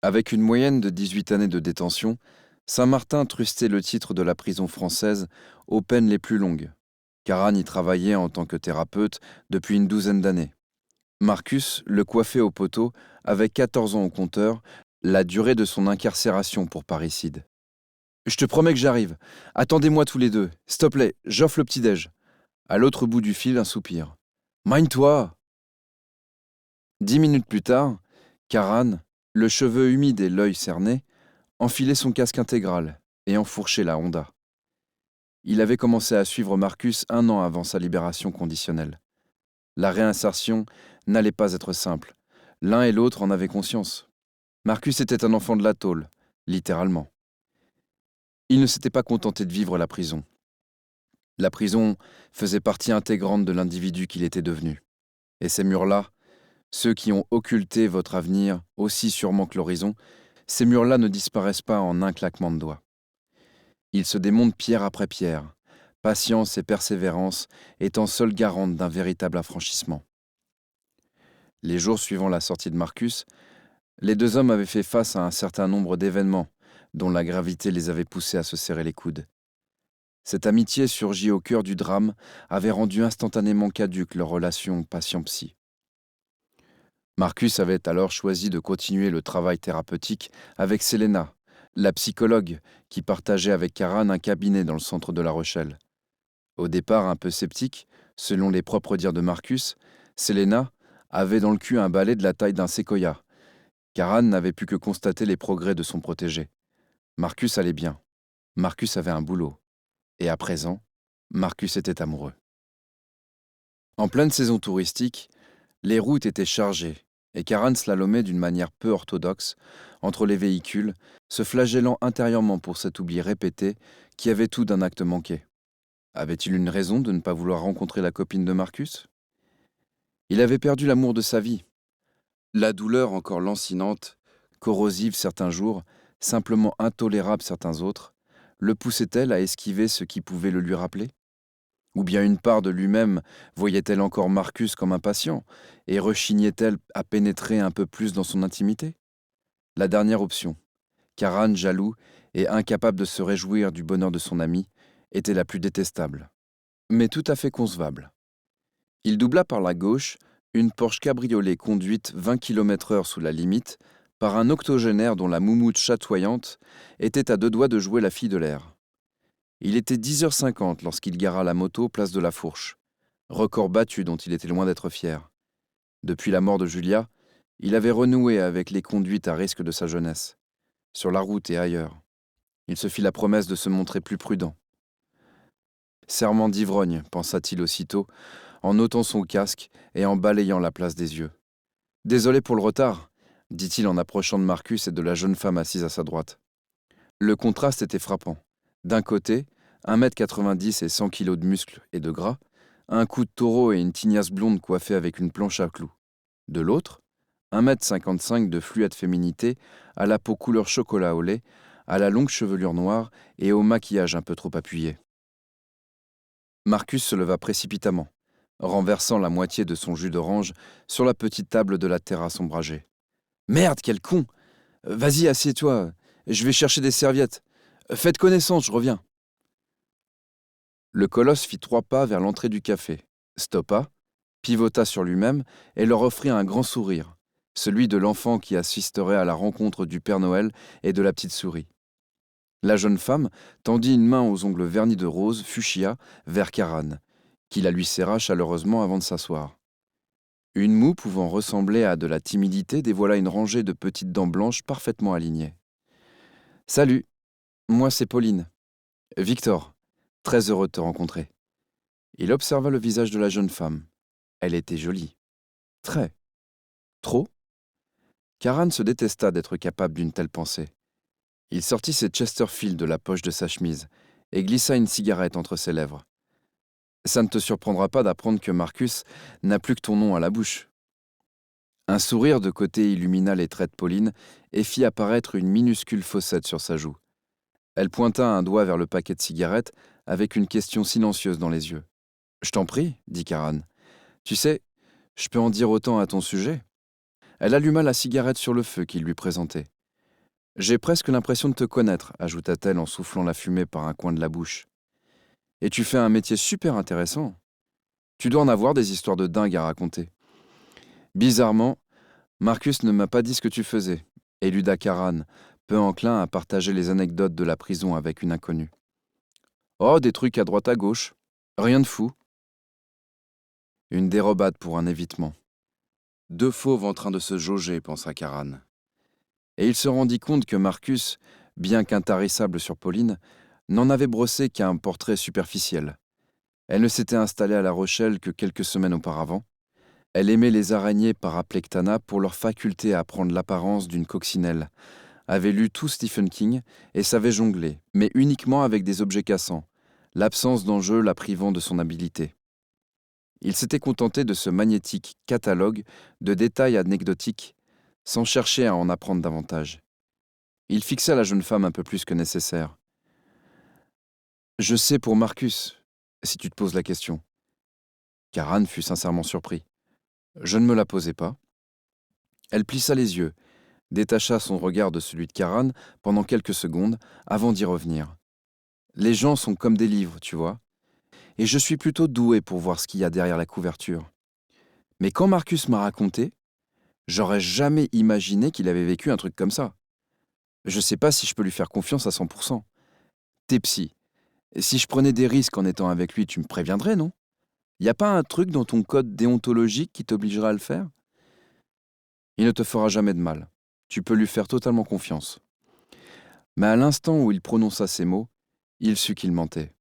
Avec une moyenne de 18 années de détention, Saint-Martin trustait le titre de la prison française aux peines les plus longues. Karan y travaillait en tant que thérapeute depuis une 12aine d'années. Marcus le coiffait au poteau avec 14 ans au compteur, la durée de son incarcération pour parricide. « Je te promets que j'arrive. Attendez-moi tous les deux. S'il te plaît, j'offre le petit-déj. » À l'autre bout du fil, un soupir. « Mine-toi !» 10 minutes plus tard, Karan, le cheveu humide et l'œil cerné, enfilait son casque intégral et enfourchait la Honda. Il avait commencé à suivre Marcus 1 an avant sa libération conditionnelle. La réinsertion n'allait pas être simple. L'un et l'autre en avaient conscience. Marcus était un enfant de la tôle, littéralement. Il ne s'était pas contenté de vivre la prison. La prison faisait partie intégrante de l'individu qu'il était devenu. Et ces murs-là, ceux qui ont occulté votre avenir aussi sûrement que l'horizon, ces murs-là ne disparaissent pas en un claquement de doigts. Ils se démontent pierre après pierre, patience et persévérance étant seules garantes d'un véritable affranchissement. Les jours suivant la sortie de Marcus, les 2 hommes avaient fait face à un certain nombre d'événements dont la gravité les avait poussés à se serrer les coudes. Cette amitié surgie au cœur du drame avait rendu instantanément caduque leur relation patient-psy. Marcus avait alors choisi de continuer le travail thérapeutique avec Selena, la psychologue qui partageait avec Karan un cabinet dans le centre de La Rochelle. Au départ un peu sceptique, selon les propres dires de Marcus, Selena avait dans le cul un balai de la taille d'un séquoia. Karan n'avait pu que constater les progrès de son protégé. Marcus allait bien. Marcus avait un boulot. Et à présent, Marcus était amoureux. En pleine saison touristique, les routes étaient chargées et Karan slalomait d'une manière peu orthodoxe entre les véhicules, se flagellant intérieurement pour cet oubli répété qui avait tout d'un acte manqué. Avait-il une raison de ne pas vouloir rencontrer la copine de Marcus ? Il avait perdu l'amour de sa vie. La douleur encore lancinante, corrosive certains jours, simplement intolérable certains autres, le poussait-elle à esquiver ce qui pouvait le lui rappeler ? Ou bien une part de lui-même voyait-elle encore Marcus comme un patient et rechignait-elle à pénétrer un peu plus dans son intimité ? La dernière option, Karan jaloux et incapable de se réjouir du bonheur de son ami, était la plus détestable, mais tout à fait concevable. Il doubla par la gauche une Porsche cabriolet conduite 20 km/h sous la limite par un octogénaire dont la moumoute chatoyante était à 2 doigts de jouer la fille de l'air. Il était 10h50 lorsqu'il gara la moto place de la Fourche, record battu dont il était loin d'être fier. Depuis la mort de Julia, il avait renoué avec les conduites à risque de sa jeunesse, sur la route et ailleurs. Il se fit la promesse de se montrer plus prudent. Serment d'ivrogne, pensa-t-il aussitôt, en ôtant son casque et en balayant la place des yeux. « Désolé pour le retard », dit-il en approchant de Marcus et de la jeune femme assise à sa droite. Le contraste était frappant. D'un côté, 1m90 et 100 kg de muscles et de gras, un cou de taureau et une tignasse blonde coiffée avec une planche à clous. De l'autre, 1m55 de fluette féminité, à la peau couleur chocolat au lait, à la longue chevelure noire et au maquillage un peu trop appuyé. Marcus se leva précipitamment, renversant la moitié de son jus d'orange sur la petite table de la terrasse ombragée. « Merde, quel con! Vas-y, assieds-toi, je vais chercher des serviettes. Faites connaissance, je reviens. » Le colosse fit 3 pas vers l'entrée du café, stoppa, pivota sur lui-même et leur offrit un grand sourire, celui de l'enfant qui assisterait à la rencontre du Père Noël et de la petite souris. La jeune femme tendit une main aux ongles vernis de rose fuchsia vers Karan, qui la lui serra chaleureusement avant de s'asseoir. Une moue pouvant ressembler à de la timidité dévoila une rangée de petites dents blanches parfaitement alignées. « Salut, moi c'est Pauline. Victor, très heureux de te rencontrer. » Il observa le visage de la jeune femme. Elle était jolie. Très. Trop. Karan se détesta d'être capable d'une telle pensée. Il sortit ses Chesterfield de la poche de sa chemise et glissa une cigarette entre ses lèvres. Ça ne te surprendra pas d'apprendre que Marcus n'a plus que ton nom à la bouche. Un sourire de côté illumina les traits de Pauline et fit apparaître une minuscule fossette sur sa joue. Elle pointa un doigt vers le paquet de cigarettes avec une question silencieuse dans les yeux. « Je t'en prie, dit Karan. Tu sais, je peux en dire autant à ton sujet. » Elle alluma la cigarette sur le feu qu'il lui présentait. « J'ai presque l'impression de te connaître, ajouta-t-elle en soufflant la fumée par un coin de la bouche. Et tu fais un métier super intéressant. Tu dois en avoir des histoires de dingue à raconter. » Bizarrement, Marcus ne m'a pas dit ce que tu faisais, éluda Karan, peu enclin à partager les anecdotes de la prison avec une inconnue. Oh, des trucs à droite à gauche. Rien de fou. Une dérobade pour un évitement. 2 fauves en train de se jauger, pensa Karan. Et il se rendit compte que Marcus, bien qu'intarissable sur Pauline, n'en avait brossé qu'un portrait superficiel. Elle ne s'était installée à La Rochelle que quelques semaines auparavant. Elle aimait les araignées par aplectana pour leur faculté à prendre l'apparence d'une coccinelle, avait lu tout Stephen King et savait jongler, mais uniquement avec des objets cassants, l'absence d'enjeu la privant de son habileté. Il s'était contenté de ce magnétique catalogue de détails anecdotiques, sans chercher à en apprendre davantage. Il fixa la jeune femme un peu plus que nécessaire. « Je sais pour Marcus, si tu te poses la question. » Karan fut sincèrement surpris. Je ne me la posais pas. Elle plissa les yeux, détacha son regard de celui de Karan pendant quelques secondes avant d'y revenir. Les gens sont comme des livres, tu vois, et je suis plutôt doué pour voir ce qu'il y a derrière la couverture. Mais quand Marcus m'a raconté, j'aurais jamais imaginé qu'il avait vécu un truc comme ça. Je sais pas si je peux lui faire confiance à 100%. T'es psy. Si je prenais des risques en étant avec lui, tu me préviendrais, non? Y a pas un truc dans ton code déontologique qui t'obligera à le faire? Il ne te fera jamais de mal. Tu peux lui faire totalement confiance. Mais à l'instant où il prononça ces mots, il sut qu'il mentait.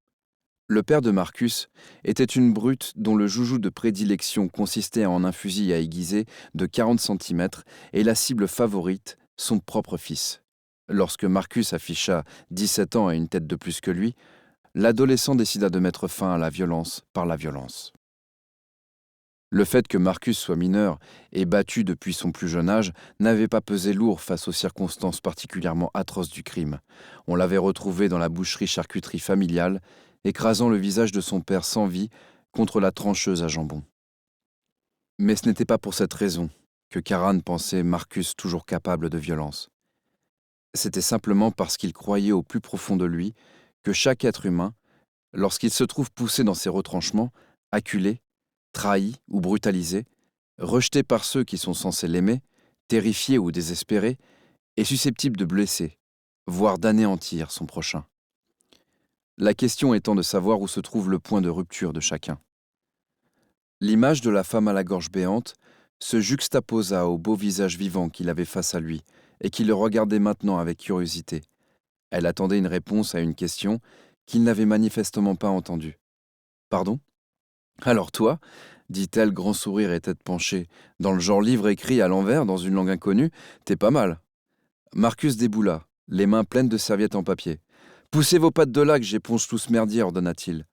Le père de Marcus était une brute dont le joujou de prédilection consistait en un fusil à aiguiser de 40 cm et la cible favorite, son propre fils. Lorsque Marcus afficha 17 ans et une tête de plus que lui, l'adolescent décida de mettre fin à la violence par la violence. Le fait que Marcus soit mineur et battu depuis son plus jeune âge n'avait pas pesé lourd face aux circonstances particulièrement atroces du crime. On l'avait retrouvé dans la boucherie-charcuterie familiale, écrasant le visage de son père sans vie contre la trancheuse à jambon. Mais ce n'était pas pour cette raison que Karan pensait Marcus toujours capable de violence. C'était simplement parce qu'il croyait au plus profond de lui que chaque être humain, lorsqu'il se trouve poussé dans ses retranchements, acculé, trahi ou brutalisé, rejeté par ceux qui sont censés l'aimer, terrifié ou désespéré, est susceptible de blesser, voire d'anéantir son prochain. La question étant de savoir où se trouve le point de rupture de chacun. L'image de la femme à la gorge béante se juxtaposa au beau visage vivant qu'il avait face à lui et qui le regardait maintenant avec curiosité. Elle attendait une réponse à une question qu'il n'avait manifestement pas entendue. « Pardon ? Alors toi, dit-elle, grand sourire et tête penchée, dans le genre livre écrit à l'envers dans une langue inconnue, t'es pas mal. » Marcus déboula, les mains pleines de serviettes en papier. « Poussez vos pattes de là que j'éponge tout ce merdier, ordonna-t-il.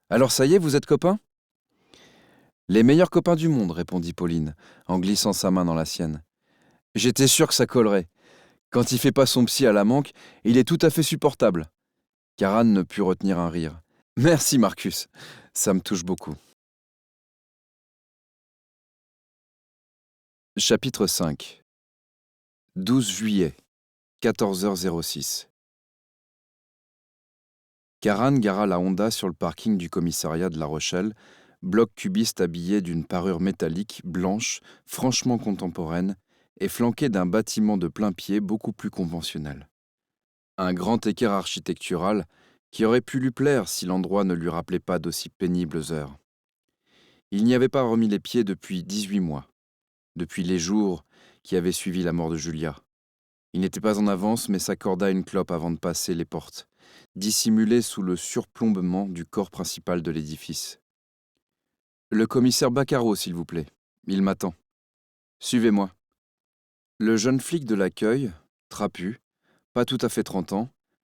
Alors ça y est, vous êtes copains ? » « Les meilleurs copains du monde, répondit Pauline, en glissant sa main dans la sienne. J'étais sûr que ça collerait. Quand il fait pas son psy à la manque, il est tout à fait supportable. Karan ne put retenir un rire. Merci Marcus, ça me touche beaucoup. Chapitre 5. 12 juillet, 14h06. Karan gara la Honda sur le parking du commissariat de La Rochelle, bloc cubiste habillé d'une parure métallique, blanche, franchement contemporaine, et flanqué d'un bâtiment de plain-pied beaucoup plus conventionnel. Un grand équerre architectural qui aurait pu lui plaire si l'endroit ne lui rappelait pas d'aussi pénibles heures. Il n'y avait pas remis les pieds depuis 18 mois, depuis les jours qui avaient suivi la mort de Julia. Il n'était pas en avance, mais s'accorda une clope avant de passer les portes, dissimulé sous le surplombement du corps principal de l'édifice. « Le commissaire Baccaro, s'il vous plaît. Il m'attend. Suivez-moi. » Le jeune flic de l'accueil, trapu, pas tout à fait 30 ans,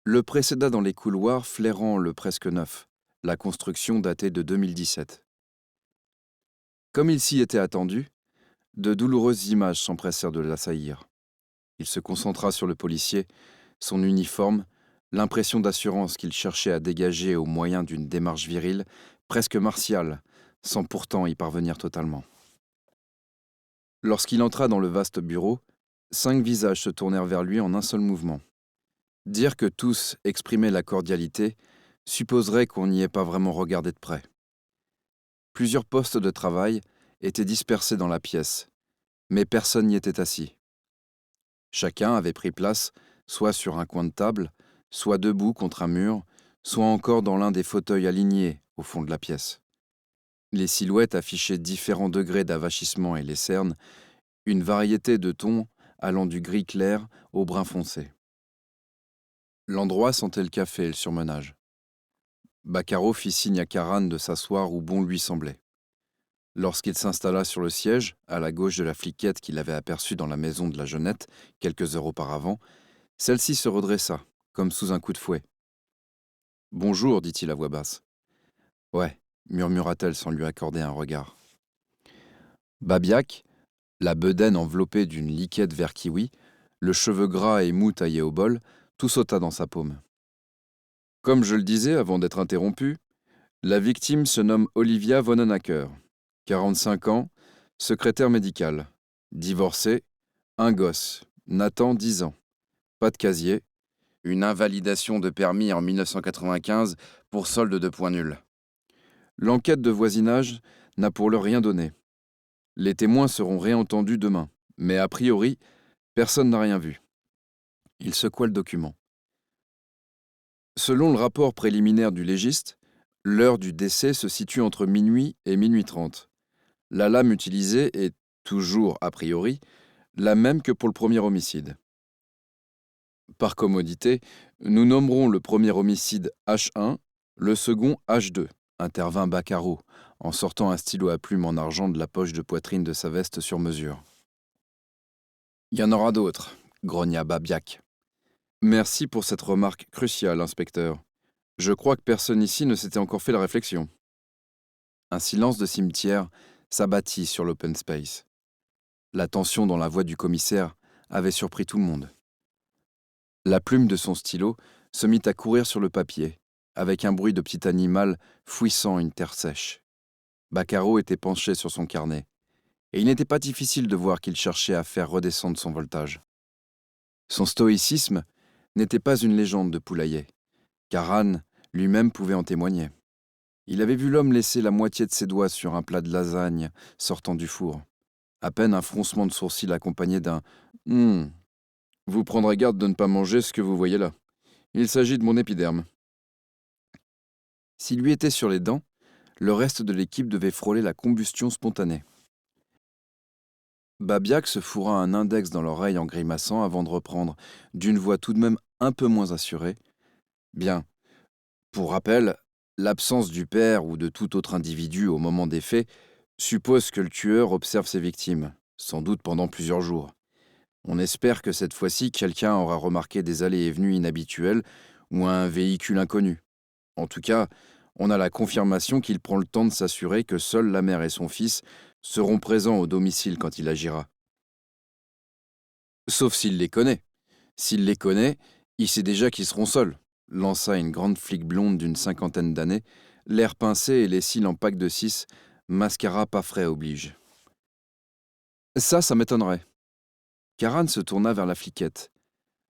le précéda dans les couloirs flairant le presque neuf, la construction datée de 2017. Comme il s'y était attendu, de douloureuses images s'empressèrent de l'assaillir. Il se concentra sur le policier, son uniforme, l'impression d'assurance qu'il cherchait à dégager au moyen d'une démarche virile, presque martiale, sans pourtant y parvenir totalement. Lorsqu'il entra dans le vaste bureau, 5 visages se tournèrent vers lui en un seul mouvement. Dire que tous exprimaient la cordialité supposerait qu'on n'y ait pas vraiment regardé de près. Plusieurs postes de travail étaient dispersés dans la pièce, mais personne n'y était assis. Chacun avait pris place, soit sur un coin de table, soit debout contre un mur, soit encore dans l'un des fauteuils alignés au fond de la pièce. Les silhouettes affichaient différents degrés d'avachissement et les cernes, une variété de tons allant du gris clair au brun foncé. L'endroit sentait le café et le surmenage. Baccaro fit signe à Karan de s'asseoir où bon lui semblait. Lorsqu'il s'installa sur le siège, à la gauche de la fliquette qu'il avait aperçue dans la maison de la Jeunette quelques heures auparavant, celle-ci se redressa, comme sous un coup de fouet. « Bonjour, dit-il à voix basse. « Ouais, murmura-t-elle sans lui accorder un regard. Babiac, la bedaine enveloppée d'une liquette vert kiwi, le cheveu gras et mou taillé au bol, tout sauta dans sa paume. Comme je le disais avant d'être interrompu, la victime se nomme Olivia Vonnenacker, 45 ans, secrétaire médicale, divorcée, un gosse, Nathan 10 ans, pas de casier, une invalidation de permis en 1995 pour solde de points nuls. L'enquête de voisinage n'a pour l'heure rien donné. Les témoins seront réentendus demain, mais a priori, personne n'a rien vu. Il secoua le document. Selon le rapport préliminaire du légiste, l'heure du décès se situe entre minuit et minuit 30. La lame utilisée est, toujours a priori, la même que pour le premier homicide. Par commodité, nous nommerons le premier homicide H1, le second H2, intervint Baccaro, en sortant un stylo à plume en argent de la poche de poitrine de sa veste sur mesure. Il y en aura d'autres, grogna Babiac. Merci pour cette remarque cruciale, inspecteur. Je crois que personne ici ne s'était encore fait la réflexion. Un silence de cimetière s'abattit sur l'open space. La tension dans la voix du commissaire avait surpris tout le monde. La plume de son stylo se mit à courir sur le papier, avec un bruit de petit animal fouissant une terre sèche. Baccaro était penché sur son carnet, et il n'était pas difficile de voir qu'il cherchait à faire redescendre son voltage. Son stoïcisme n'était pas une légende de poulailler. Karan lui-même pouvait en témoigner. Il avait vu l'homme laisser la moitié de ses doigts sur un plat de lasagne sortant du four. À peine un froncement de sourcil accompagné d'un « Vous prendrez garde de ne pas manger ce que vous voyez là. Il s'agit de mon épiderme. » S'il lui était sur les dents, le reste de l'équipe devait frôler la combustion spontanée. Babiac se fourra un index dans l'oreille en grimaçant avant de reprendre, d'une voix tout de même un peu moins assurée. « Bien. Pour rappel, l'absence du père ou de tout autre individu au moment des faits suppose que le tueur observe ses victimes, sans doute pendant plusieurs jours. On espère que cette fois-ci, quelqu'un aura remarqué des allées et venues inhabituelles ou un véhicule inconnu. En tout cas, on a la confirmation qu'il prend le temps de s'assurer que seuls la mère et son fils seront présents au domicile quand il agira. Sauf s'il les connaît. S'il les connaît, il sait déjà qu'ils seront seuls, lança une grande flic blonde d'une 50aine d'années, l'air pincé et les cils en pack de 6, mascara pas frais oblige. Ça m'étonnerait. Karan se tourna vers la fliquette.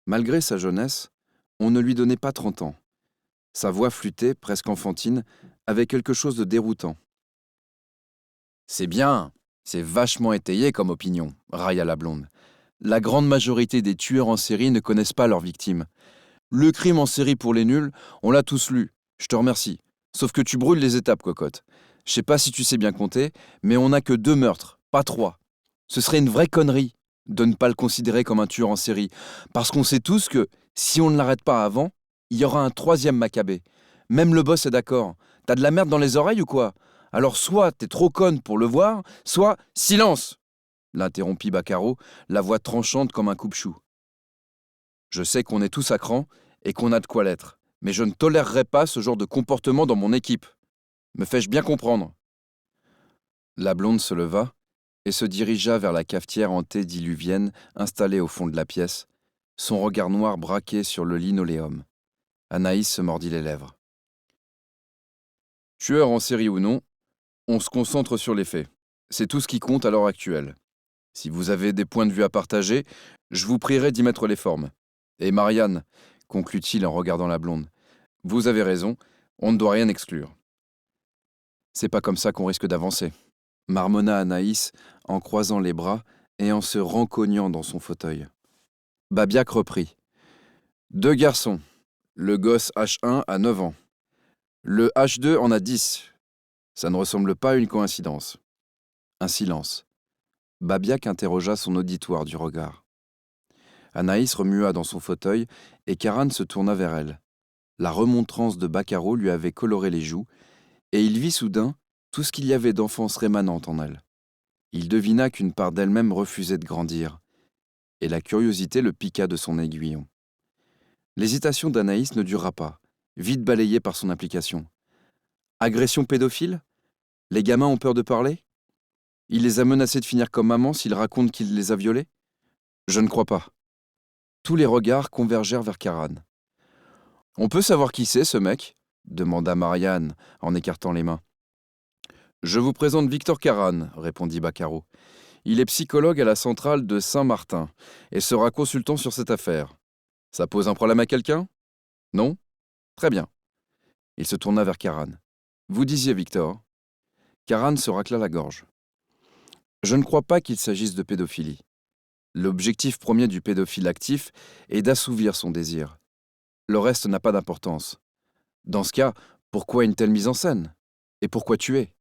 Malgré sa jeunesse, on ne lui donnait pas 30 ans. Sa voix flûtée, presque enfantine, avait quelque chose de déroutant. C'est bien, c'est vachement étayé comme opinion, railla la blonde. La grande majorité des tueurs en série ne connaissent pas leurs victimes. Le crime en série pour les nuls, on l'a tous lu. Je te remercie. Sauf que tu brûles les étapes, cocotte. Je sais pas si tu sais bien compter, mais on n'a que 2 meurtres, pas 3. Ce serait une vraie connerie de ne pas le considérer comme un tueur en série, parce qu'on sait tous que, si on ne l'arrête pas avant, il y aura un 3e Maccabée. Même le boss est d'accord. T'as de la merde dans les oreilles ou quoi? Alors soit t'es trop conne pour le voir, soit silence! L'interrompit Baccaro, la voix tranchante comme un coupe-chou. Je sais qu'on est tous à cran et qu'on a de quoi l'être, mais je ne tolérerai pas ce genre de comportement dans mon équipe. Me fais-je bien comprendre? La blonde se leva et se dirigea vers la cafetière antédiluvienne installée au fond de la pièce, son regard noir braqué sur le linoléum. Anaïs se mordit les lèvres. Tueur en série ou non, on se concentre sur les faits. C'est tout ce qui compte à l'heure actuelle. Si vous avez des points de vue à partager, je vous prierai d'y mettre les formes. Et Marianne, conclut-il en regardant la blonde, vous avez raison, on ne doit rien exclure. C'est pas comme ça qu'on risque d'avancer, marmonna Anaïs en croisant les bras et en se rencognant dans son fauteuil. Babiac reprit. 2 garçons. Le gosse H1 a 9 ans. Le H2 en a 10. Ça ne ressemble pas à une coïncidence. Un silence. Babiac interrogea son auditoire du regard. Anaïs remua dans son fauteuil et Karan se tourna vers elle. La remontrance de Baccaro lui avait coloré les joues, et il vit soudain tout ce qu'il y avait d'enfance rémanente en elle. Il devina qu'une part d'elle-même refusait de grandir, et la curiosité le piqua de son aiguillon. L'hésitation d'Anaïs ne dura pas, vite balayée par son implication. Agression pédophile? Les gamins ont peur de parler? Il les a menacés de finir comme maman s'ils racontent qu'il les a violés? Je ne crois pas. Tous les regards convergèrent vers Karan. On peut savoir qui c'est, ce mec? Demanda Marianne en écartant les mains. Je vous présente Victor Karan, répondit Baccaro. Il est psychologue à la centrale de Saint-Martin et sera consultant sur cette affaire. Ça pose un problème à quelqu'un? Non? Très bien. Il se tourna vers Karan. Vous disiez, Victor. Karan se racla la gorge. Je ne crois pas qu'il s'agisse de pédophilie. L'objectif premier du pédophile actif est d'assouvir son désir. Le reste n'a pas d'importance. Dans ce cas, pourquoi une telle mise en scène? Et pourquoi tuer?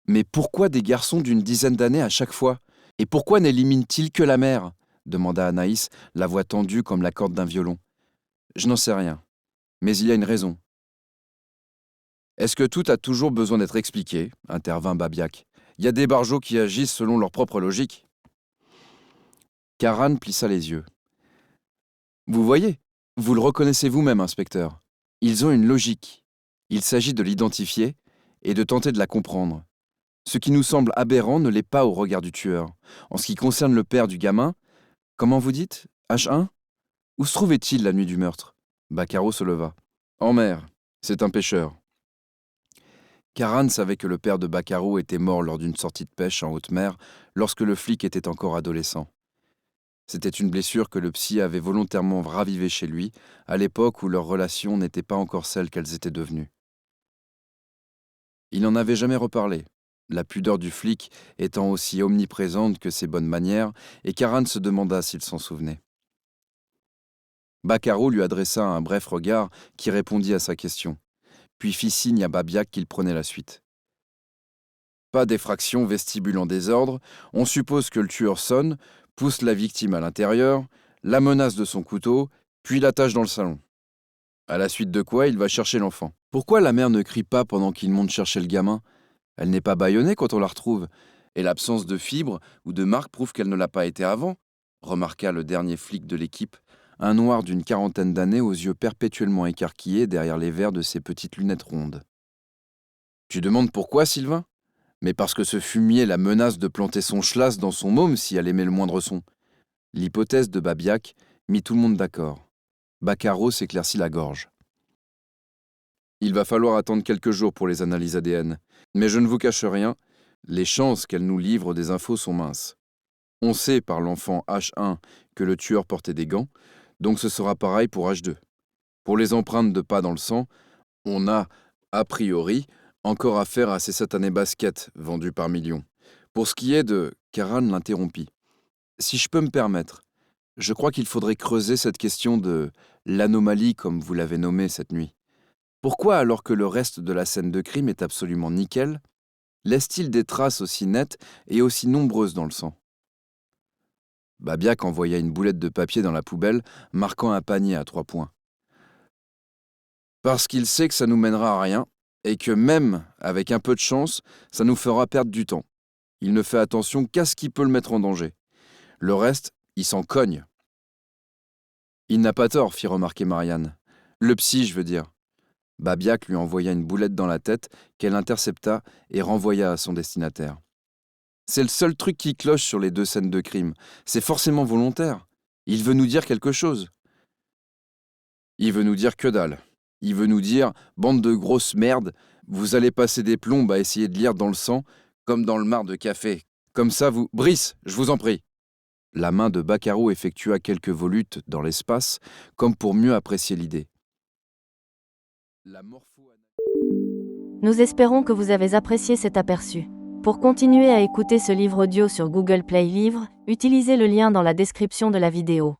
Mais pourquoi des garçons d'une dizaine d'années à chaque fois? Et pourquoi n'élimine-t-il que la mère? Demanda Anaïs, la voix tendue comme la corde d'un violon. Je n'en sais rien, mais il y a une raison. Est-ce que tout a toujours besoin d'être expliqué? Intervint Babiac. Il y a des barjots qui agissent selon leur propre logique. Karan plissa les yeux. Vous voyez, vous le reconnaissez vous-même, inspecteur. Ils ont une logique. Il s'agit de l'identifier et de tenter de la comprendre. Ce qui nous semble aberrant ne l'est pas au regard du tueur. En ce qui concerne le père du gamin, comment vous dites? H1? Où se trouvait-il la nuit du meurtre? Baccaro se leva. En mer. C'est un pêcheur. Karan savait que le père de Baccaro était mort lors d'une sortie de pêche en haute mer lorsque le flic était encore adolescent. C'était une blessure que le psy avait volontairement ravivée chez lui à l'époque où leurs relations n'étaient pas encore celles qu'elles étaient devenues. Il n'en avait jamais reparlé, la pudeur du flic étant aussi omniprésente que ses bonnes manières, et Karan se demanda s'il s'en souvenait. Baccaro lui adressa un bref regard qui répondit à sa question, puis fit signe à Babiac qu'il prenait la suite. Pas d'effraction, vestibule en désordre, on suppose que le tueur sonne, pousse la victime à l'intérieur, la menace de son couteau, puis l'attache dans le salon. À la suite de quoi, il va chercher l'enfant. Pourquoi la mère ne crie pas pendant qu'il monte chercher le gamin? Elle n'est pas bâillonnée quand on la retrouve, et l'absence de fibre ou de marque prouve qu'elle ne l'a pas été avant, remarqua le dernier flic de l'équipe, un noir d'une quarantaine d'années aux yeux perpétuellement écarquillés derrière les verres de ses petites lunettes rondes. Tu demandes pourquoi, Sylvain? Mais parce que ce fumier la menace de planter son schlass dans son môme si elle émet le moindre son. L'hypothèse de Babiac mit tout le monde d'accord. Baccaro s'éclaircit la gorge. Il va falloir attendre quelques jours pour les analyses ADN, mais je ne vous cache rien, Les chances qu'elle nous livre des infos sont minces. On sait par l'enfant H1 que le tueur portait des gants, donc ce sera pareil pour H2. Pour les empreintes de pas dans le sang, on a, a priori, encore affaire à ces satanés baskets vendus par millions. Pour ce qui est de... Karan l'interrompit. Si je peux me permettre, je crois qu'il faudrait creuser cette question de l'anomalie, comme vous l'avez nommée cette nuit. Pourquoi, alors que le reste de la scène de crime est absolument nickel, laisse-t-il des traces aussi nettes et aussi nombreuses dans le sang? Babiak envoya une boulette de papier dans la poubelle, marquant un panier à 3 points. Parce qu'il sait que ça nous mènera à rien, et que même avec un peu de chance, ça nous fera perdre du temps. Il ne fait attention qu'à ce qui peut le mettre en danger. Le reste, il s'en cogne. Il n'a pas tort, fit remarquer Marianne. Le psy, je veux dire. Babiak lui envoya une boulette dans la tête qu'elle intercepta et renvoya à son destinataire. C'est le seul truc qui cloche sur les 2 scènes de crime. C'est forcément volontaire. Il veut nous dire quelque chose. Il veut nous dire que dalle. Il veut nous dire, bande de grosses merdes, vous allez passer des plombes à essayer de lire dans le sang, comme dans le marc de café. Comme ça, vous... Brice, je vous en prie. La main de Baccaro effectua quelques volutes dans l'espace, comme pour mieux apprécier l'idée. Nous espérons que vous avez apprécié cet aperçu. Pour continuer à écouter ce livre audio sur Google Play Livres, utilisez le lien dans la description de la vidéo.